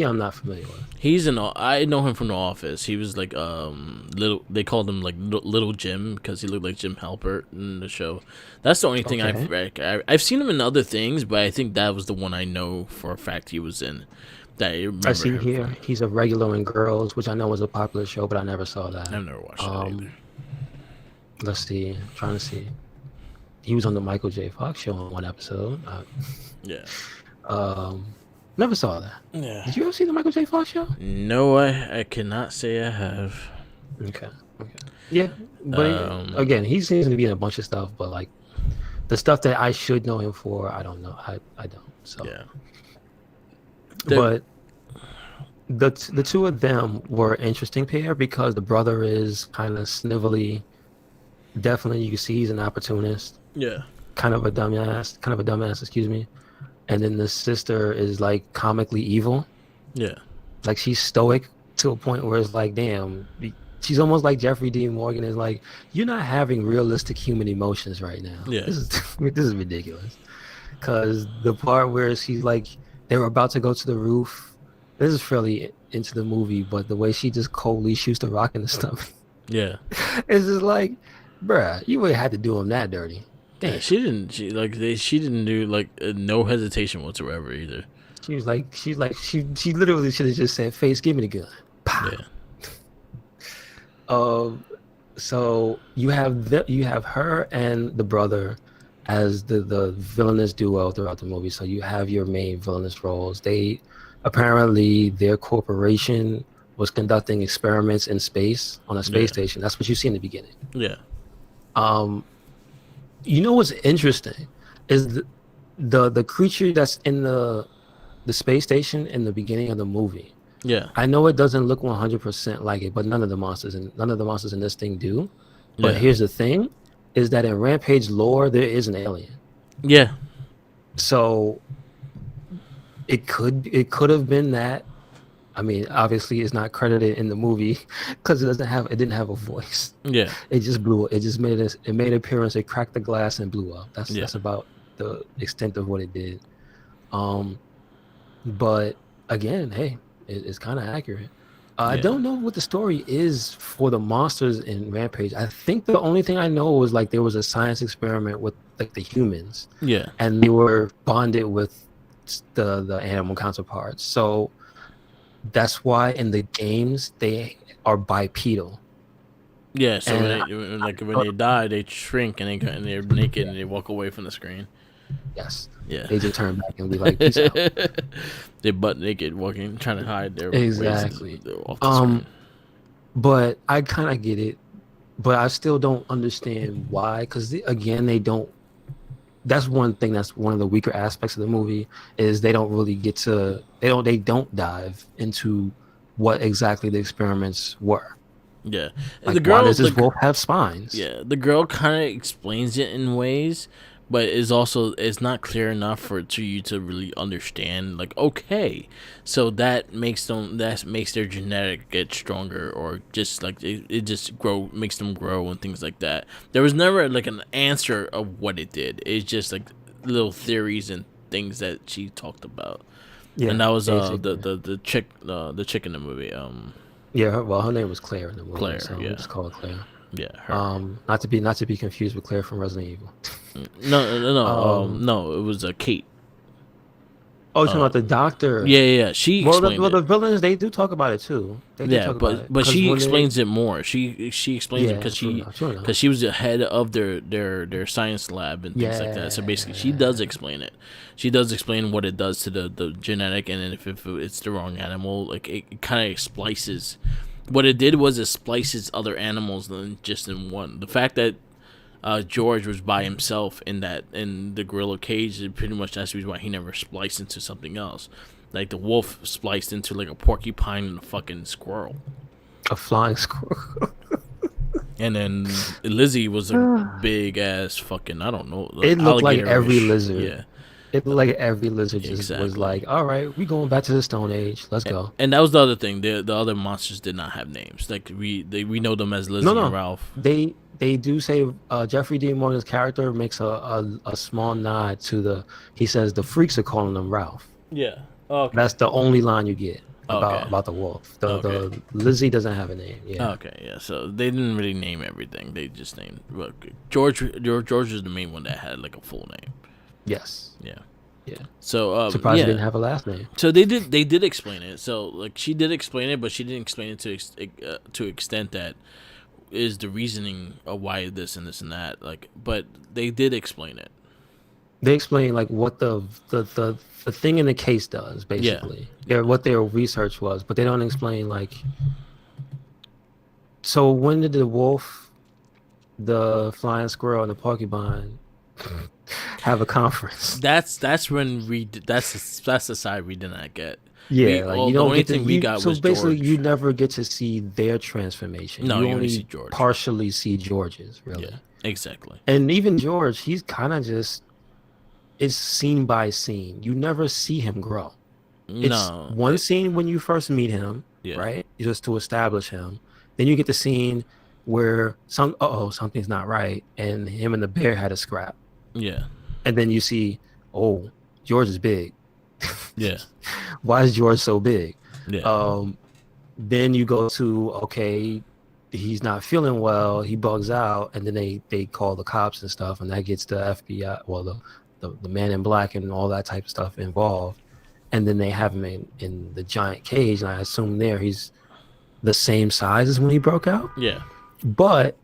I'm not familiar with. He's in. I know him from The Office. He was like little. They called him like Little Jim because he looked like Jim Halpert in the show. That's the only thing Okay. I've seen him in other things, but I think that was the one I know for a fact he was in. That I remember I see him here from. he's a regular in Girls, which I know was a popular show, but I never saw that. I've never watched that either. Let's see. I'm trying to see. He was on the Michael J. Fox show in one episode. Yeah. Never saw that. Yeah. Did you ever see the Michael J. Fox show? No, I cannot say I have. Okay. Yeah, but again, he seems to be in a bunch of stuff, but like the stuff that I should know him for, I don't know. I don't. So. Yeah. But the two of them were an interesting pair because the brother is kind of snivelly. Definitely, you can see he's an opportunist, Yeah. kind of a dumbass, excuse me. And then the sister is like comically evil. Yeah. Like she's stoic to a point where it's like, damn, she's almost like Jeffrey Dean Morgan is like, you're not having realistic human emotions right now. Yeah. This is ridiculous. Because the part where she's like, they were about to go to the roof. This is fairly into the movie, but the way she just coldly shoots the rock in the stomach, Yeah. it's just like, bruh, you would have had to do him that dirty. Yeah, Damn. she didn't. She didn't do like no hesitation whatsoever either. She literally should have just said, "Face, give me the gun." Pow. Yeah. So you have her and the brother as the villainous duo throughout the movie. So you have your main villainous roles. They apparently their corporation was conducting experiments in space on a space station. That's what you see in the beginning. Yeah. You know what's interesting is the creature that's in the space station in the beginning of the movie. Yeah. I know it doesn't look 100% like it, but none of the monsters in this thing do. But here's the thing: is that in Rampage lore there is an alien. Yeah. So it could have been that. I mean, obviously it's not credited in the movie because it didn't have a voice. Yeah. It just blew. It just made an appearance. It cracked the glass and blew up. That's about the extent of what it did. But again, hey, it's kind of accurate. I don't know what the story is for the monsters in Rampage. I think the only thing I know was like there was a science experiment with like the humans. Yeah. And they were bonded with the animal counterparts. So that's why in the games they are bipedal. Yeah. So when they die, they shrink and they're naked and they walk away from the screen. Yes. Yeah. They just turn back and be like, peace out. They butt naked, walking, trying to hide their exactly. Off the screen. But I kind of get it, but I still don't understand why. Because again, they don't. That's one thing. That's one of the weaker aspects of the movie is they don't really get to. They don't dive into what exactly the experiments were. Yeah. Like, why does this wolf have spines? Yeah. The girl kind of explains it in ways, but it's not clear enough for you to really understand. Like, okay, so that makes their genetic get stronger, or just like it just makes them grow and things like that. There was never like an answer of what it did. It's just like little theories and things that she talked about. Yeah, and that was the chick in the movie. Yeah, her name was Claire in the movie. Claire, so yeah. We'll just call her Claire. Yeah, her. Not to be confused with Claire from Resident Evil. No, it was Kate. Oh, you're talking about the doctor? Yeah. She explained the villains, they do talk about it too. But she explains it more. She explains it because she was the head of their science lab and things like that. So basically, she does explain it. She does explain what it does to the genetic, and if it's the wrong animal, like it kind of splices. What it did was it splices other animals than just in one. The fact that George was by himself in the gorilla cage, pretty much that's the reason why he never spliced into something else. Like the wolf spliced into like a porcupine and a fucking squirrel. A flying squirrel. And then Lizzie was a big ass fucking, I don't know. It looked like every lizard. Yeah. It looked like every lizard just was like, all right, we going back to the Stone Age. Let's go. And that was the other thing. The other monsters did not have names. Like we know them as Lizzie and Ralph. They do say Jeffrey Dean Morgan's character makes a small nod to he says the freaks are calling him Ralph. Yeah. Okay. That's the only line you get about the wolf. The Lizzie doesn't have a name. Yeah. Okay. Yeah. So they didn't really name everything. They just named George was the main one that had like a full name. Yes. Yeah. Yeah. So surprised he didn't have a last name. So they did explain it. So like she did explain it, but she didn't explain it to extent that is the reasoning of why this and this and that. Like, but they did explain it. They explain like what the thing in the case does basically. Yeah. What their research was, but they don't explain like. So when did the wolf, the flying squirrel, and the porcupine have a conference? That's when that's the side we did not get. Yeah, you don't get to. We got so was basically, George. You never get to see their transformation. No, you only see George. Partially see George's, really. Yeah, exactly. And even George, he's kind of just it's scene by scene. You never see him grow. It's one scene when you first meet him, right? Just to establish him, Then you get the scene where something's not right, and him and the bear had a scrap. Yeah. And then you see, oh, George is big. Yeah. Why is George so big? Yeah. Then you go to, okay, he's not feeling well, he bugs out, and then they call the cops and stuff, and that gets the FBI, well, the man in black and all that type of stuff involved. And then they have him in the giant cage, and I assume there he's the same size as when he broke out. Yeah. But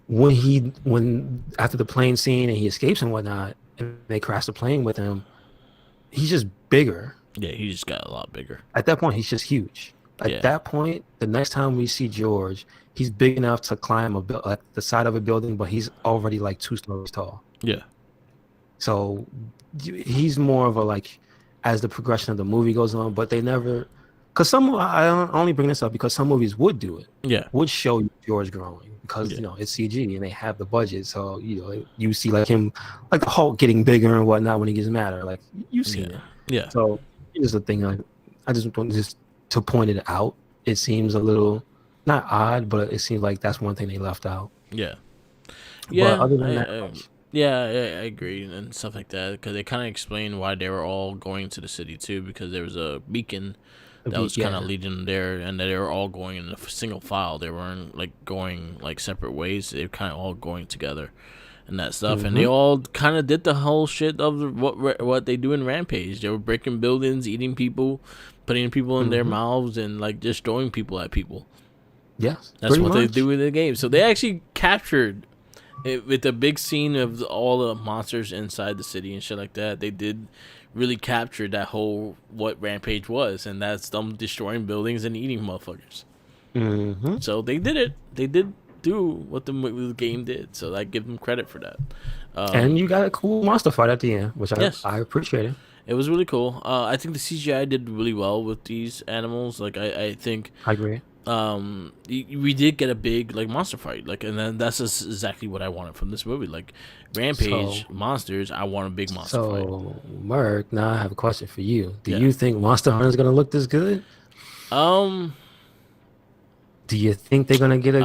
when after the plane scene and he escapes and whatnot, and they crash the plane with him, he's just bigger. Yeah, he just got a lot bigger. At that point, he's just huge. At that point, the next time we see George, he's big enough to climb like the side of a building, but he's already like 2 stories tall. Yeah. So he's more of a, like, as the progression of the movie goes on, but they never, because I only bring this up because some movies would do it. Yeah. Would show you George growing because you know it's CG and they have the budget, so you know you see like him, like the Hulk getting bigger and whatnot when he gets madder. Like you've seen it. Yeah. So here's the thing. I just want to point it out. It seems a little not odd, but it seems like that's one thing they left out. Yeah. Yeah. But other than that, yeah, I agree and stuff like that, because they kind of explained why they were all going to the city too, because there was a beacon that was kind of leading them there, and they were all going in a single file. They weren't like going like separate ways. They were kind of all going together and that stuff. And they all kind of did the whole shit of what they do in Rampage. They were breaking buildings, eating people, putting people in their mouths, and like just throwing people at people. Yes, that's what they do in the game. So they actually captured it with the big scene of all the monsters inside the city and shit like that. They did really capture that whole what Rampage was, and that's them destroying buildings and eating motherfuckers. So they did it. They did do what the game did. So I give them credit for that. And you got a cool monster fight at the end, which I appreciate it. It was really cool. I think the CGI did really well with these animals. Like I think I agree. We did get a big like monster fight, like, and then that's just exactly what I wanted from this movie. Like Rampage monsters, I want a big monster fight. So Merc, now I have a question for you. Do you think Monster Hunter is gonna look this good? Do you think they're gonna get a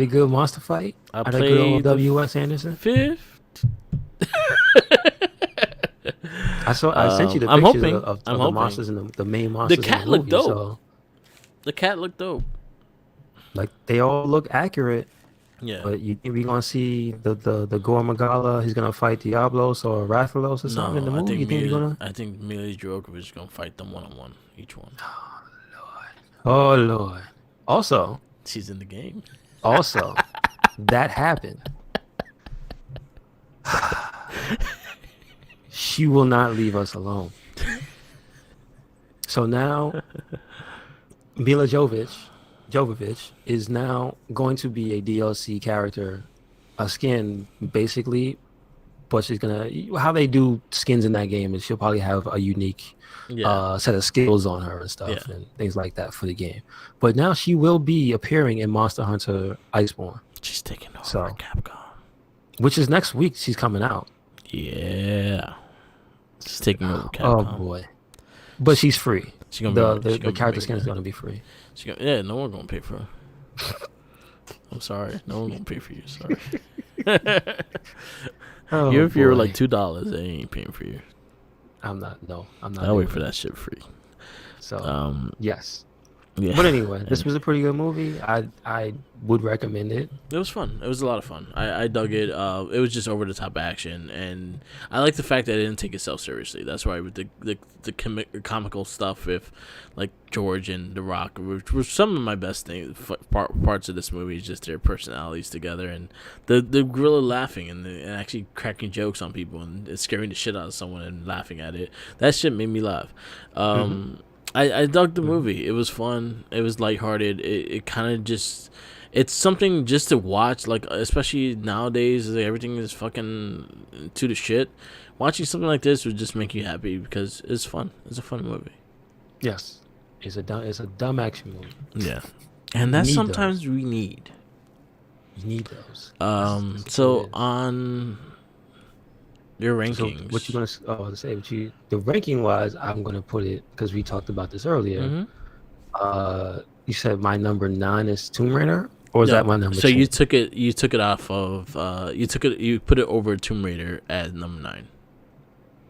good monster fight? I played good old W.S. Anderson. 5th. I sent you the pictures of the monsters and the main monsters. The cat looked dope. So. The cat looked dope. Like they all look accurate. Yeah. But you think we're gonna see the Gore Magala? He's gonna fight Diablos or Rathalos or something in the movie? I think Mila Jovovich is gonna fight them 1-on-1, each one. Oh Lord. Also, she's in the game. Also, that happened. She will not leave us alone. So now Mila Jovovich is now going to be a DLC character, a skin basically, but she's gonna, how they do skins in that game is she'll probably have a unique set of skills on her and stuff and things like that for the game. But now she will be appearing in Monster Hunter Iceborne. She's taking over Capcom, which is next week. She's coming out. Yeah, she's taking over Capcom. Oh boy, but she's free. The character skin is gonna be free. No one gonna pay for her. I'm sorry, no one gonna pay for you. Sorry. If you're like $2, they ain't paying for you. I'm not. I'll wait for that shit free. So yes. Yeah. But anyway, this was a pretty good movie. I would recommend it. It was fun. It was a lot of fun. I dug it. It was just over the top action, and I like the fact that it didn't take itself seriously. That's why with the comical stuff with like George and The Rock, which were some of my best things parts of this movie, is just their personalities together and the gorilla laughing and actually cracking jokes on people and scaring the shit out of someone and laughing at it. That shit made me laugh. I dug the movie. It was fun. It was lighthearted. It kind of just... It's something just to watch, like, especially nowadays, like, everything is fucking to the shit. Watching something like this would just make you happy because it's fun. It's a fun movie. Yes. It's a dumb action movie. Yeah. And that's sometimes we need. You need those. So on... Your rankings. So what you gonna say? The ranking wise, I'm gonna put it because we talked about this earlier. You said my number 9 is Tomb Raider, or is No, that my number so 10? you took it off of you put it over Tomb Raider at number 9.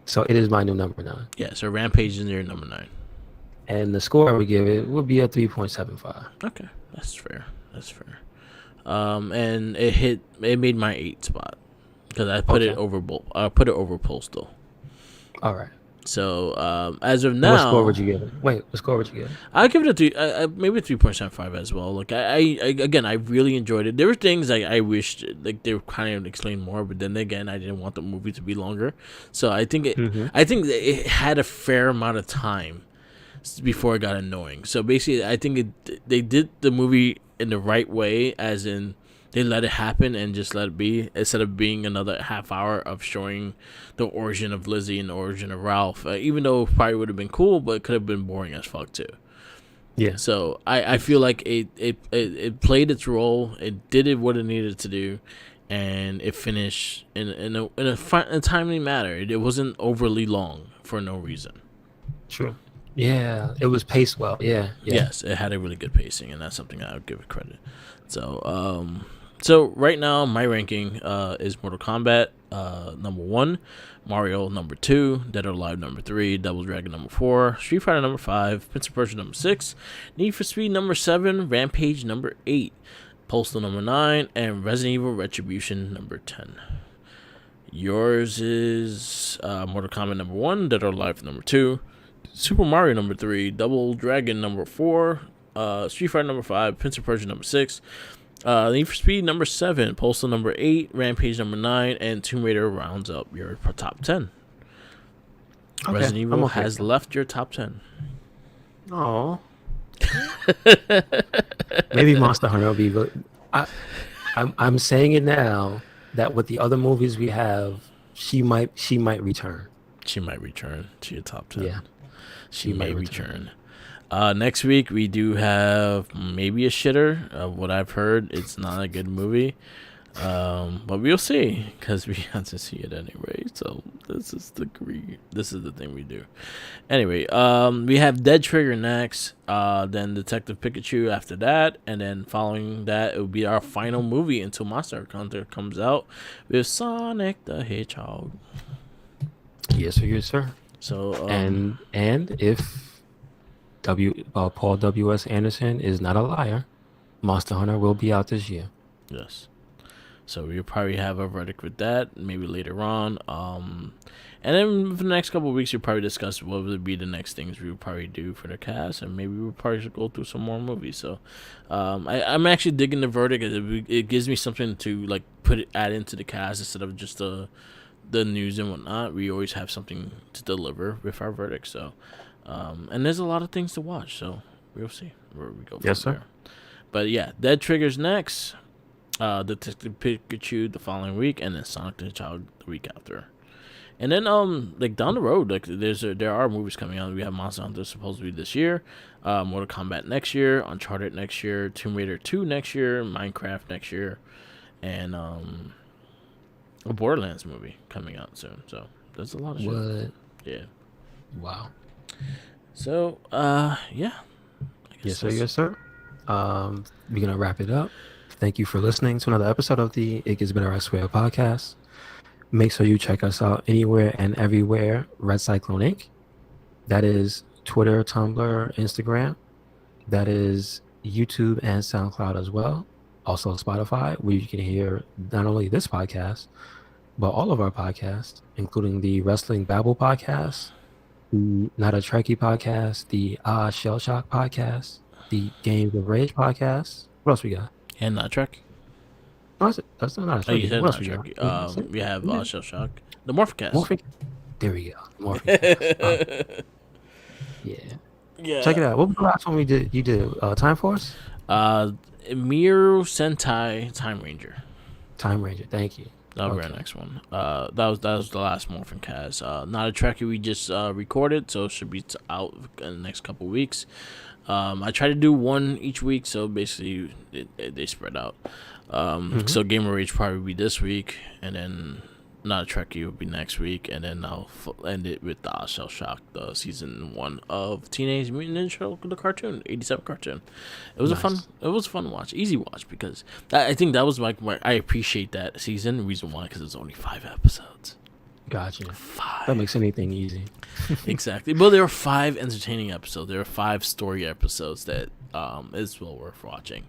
So it is my new number 9. Yeah, so Rampage is your number 9. And the score I would give it would be a 3.75. Okay, that's fair. That's fair. And it made my 8 spot because I put it over I put it over Postal. All right. So as of And now, what score would you give it? Wait, what score would you give it? I'll give it a 3, maybe a 3.75 as well. Like I again, I really enjoyed it. There were things I wished like they were kind of explained more, but then again, I didn't want the movie to be longer. So I think I think that it had a fair amount of time before it got annoying. So basically, I think they did the movie in the right way, as in they let it happen and just let it be, instead of being another half hour of showing the origin of Lizzie and the origin of Ralph. Even though it probably would have been cool, but it could have been boring as fuck too. Yeah. So I feel like it played its role. It did what it needed to do, and it finished in a timely manner. It wasn't overly long for no reason. True. Yeah, it was paced well. Yeah. Yes, it had a really good pacing, and that's something I would give it credit. So right now my ranking is Mortal Kombat number 1, Mario number 2, Dead or Alive number 3, Double Dragon number 4, Street Fighter number 5, Prince of Persia number 6, Need for Speed number 7, Rampage number 8, Postal number 9, and Resident Evil Retribution number 10. Yours is Mortal Kombat number 1, Dead or Alive number 2, Super Mario number 3, Double Dragon number 4, Street Fighter number 5, Prince of Persia number 6, Need for Speed number 7, Postal number 8, Rampage number 9, and Tomb Raider rounds up your top 10. Okay, Resident Evil has left your top 10. Oh. Maybe Monster Hunter will be good. I'm saying it now that with the other movies we have, she might return. She might return to your top 10. Yeah. She may return. Next week we do have maybe a shitter. Of what I've heard, it's not a good movie, but we'll see because we have to see it anyway. So this is the thing we do. Anyway, we have Dead Trigger next, then Detective Pikachu after that, and then following that it will be our final movie until Monster Hunter comes out with Sonic the Hedgehog. Yes, sir. So and if Paul W.S. Anderson is not a liar, Monster Hunter will be out this year. Yes. So we'll probably have a verdict with that maybe later on. And then for the next couple of weeks, we'll probably discuss what would be the next things we would probably do for the cast, and maybe we'll probably go through some more movies. So I'm actually digging the verdict. It gives me something to like add into the cast instead of just the news and whatnot. We always have something to deliver with our verdict. So and there's a lot of things to watch, so we'll see where we go from yes, sir. there. But yeah, Dead Trigger's next, Detective Pikachu the following week, and then Sonic the Hedgehog the week after. And then like down the road, like there are movies coming out. We have Monster Hunter supposed to be this year, Mortal Kombat next year, Uncharted next year, Tomb Raider 2 next year, Minecraft next year, and a Borderlands movie coming out soon. So there's a lot of shit. Yeah. Wow. So yeah. Yes, sir. We're gonna wrap it up. Thank you for listening to another episode of the It Gets Better I Swear podcast. Make sure you check us out anywhere and everywhere. Red Cyclone Inc. That is Twitter, Tumblr, Instagram. That is YouTube and SoundCloud as well. Also Spotify, where you can hear not only this podcast, but all of our podcasts, including the Wrestling Babble podcast, the Not a Trekkie podcast, the Shell Shock podcast, the Games of Rage podcast. What else we got? And Not Trek. No, that's not a Trekkie. You said what else Not we Trek. got? We have Shell Shock. The Morphicast. There we go. Morphicast. Yeah. Yeah. Check it out. What was the last one we did? You did Time Force? Miru Sentai Time Ranger. Time Ranger. Thank you. That'll be our next one. That was the last Morphin Cast. Not a Trekkie we just recorded, so it should be out in the next couple weeks. I try to do one each week, so basically they spread out. So Game of Rage probably be this week, and then Not a Trekkie will be next week, and then I'll end it with the Shell Shock, the season 1 of Teenage Mutant Ninja Turtles, the cartoon, '87 cartoon. It was Nice. a fun watch, easy watch, because I think that was I appreciate that season. Reason why, because it's only 5 episodes. Gotcha. That 5. makes anything easy. Exactly. Well, there were 5 entertaining episodes. There were 5 story episodes that is well worth watching.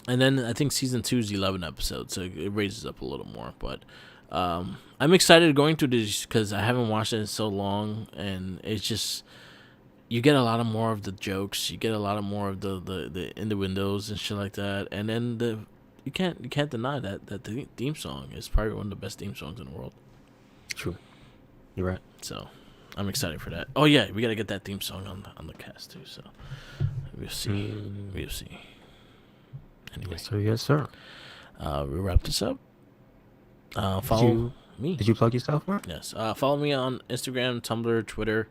And then I think season 2 is 11 episodes, so it raises up a little more. But I'm excited going through this because I haven't watched it in so long, and it's just you get a lot of more of the jokes, you get a lot of more of the in the windows and shit like that, and then you can't deny that the theme song is probably one of the best theme songs in the world. True. You're right. So I'm excited for that. Oh yeah, we gotta get that theme song on the cast too. So we'll see. We'll see. Anyway, Yes, sir. Yes, sir. we'll wrap this up. Follow me. Did you plug yourself, Mark? Yes. Follow me on Instagram, Tumblr, Twitter,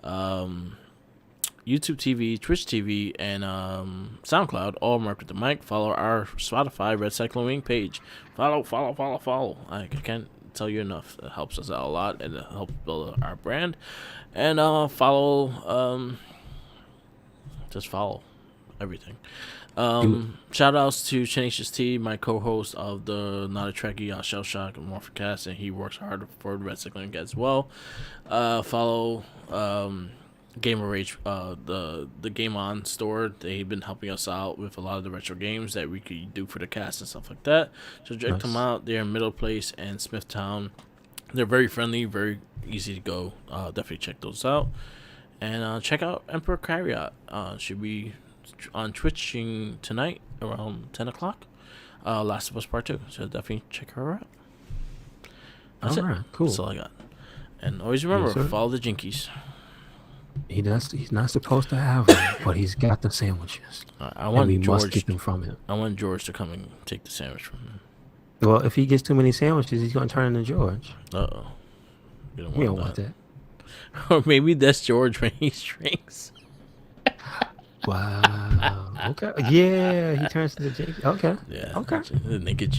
YouTube TV, Twitch TV, and SoundCloud. All Mark with the Mic. Follow our Spotify Red Cyclone Wing page. Follow. I can't tell you enough. It helps us out a lot, and it helps build our brand. And follow. Just follow everything. Shout outs to Tenacious T, my co-host of the Not a Trekkie, Shell Shock, and Morphicast, and he works hard for Red Cycling as well. Follow Gamer Rage, the Game On store. They've been helping us out with a lot of the retro games that we could do for the cast and stuff like that. So check them out. They're in Middle Place and Smithtown. They're very friendly, very easy to go. Definitely check those out. And check out Emperor Carriot. Should be on Twitching tonight around 10 o'clock. Last of Us Part 2. So definitely check her out. That's All right, it. cool. That's all I got. And always remember, Yes, sir. follow the Jinkies. He's not supposed to have them, but he's got the sandwiches. I And want we must George. get them from him. I want George to come and take the sandwich from him. Well, if he gets too many sandwiches, he's going to turn into George. Uh-oh. You don't We want don't want that. that. Or maybe that's George when he drinks. Wow. Okay. Yeah, he turns into Jake. Okay. Yeah. Okay. The naked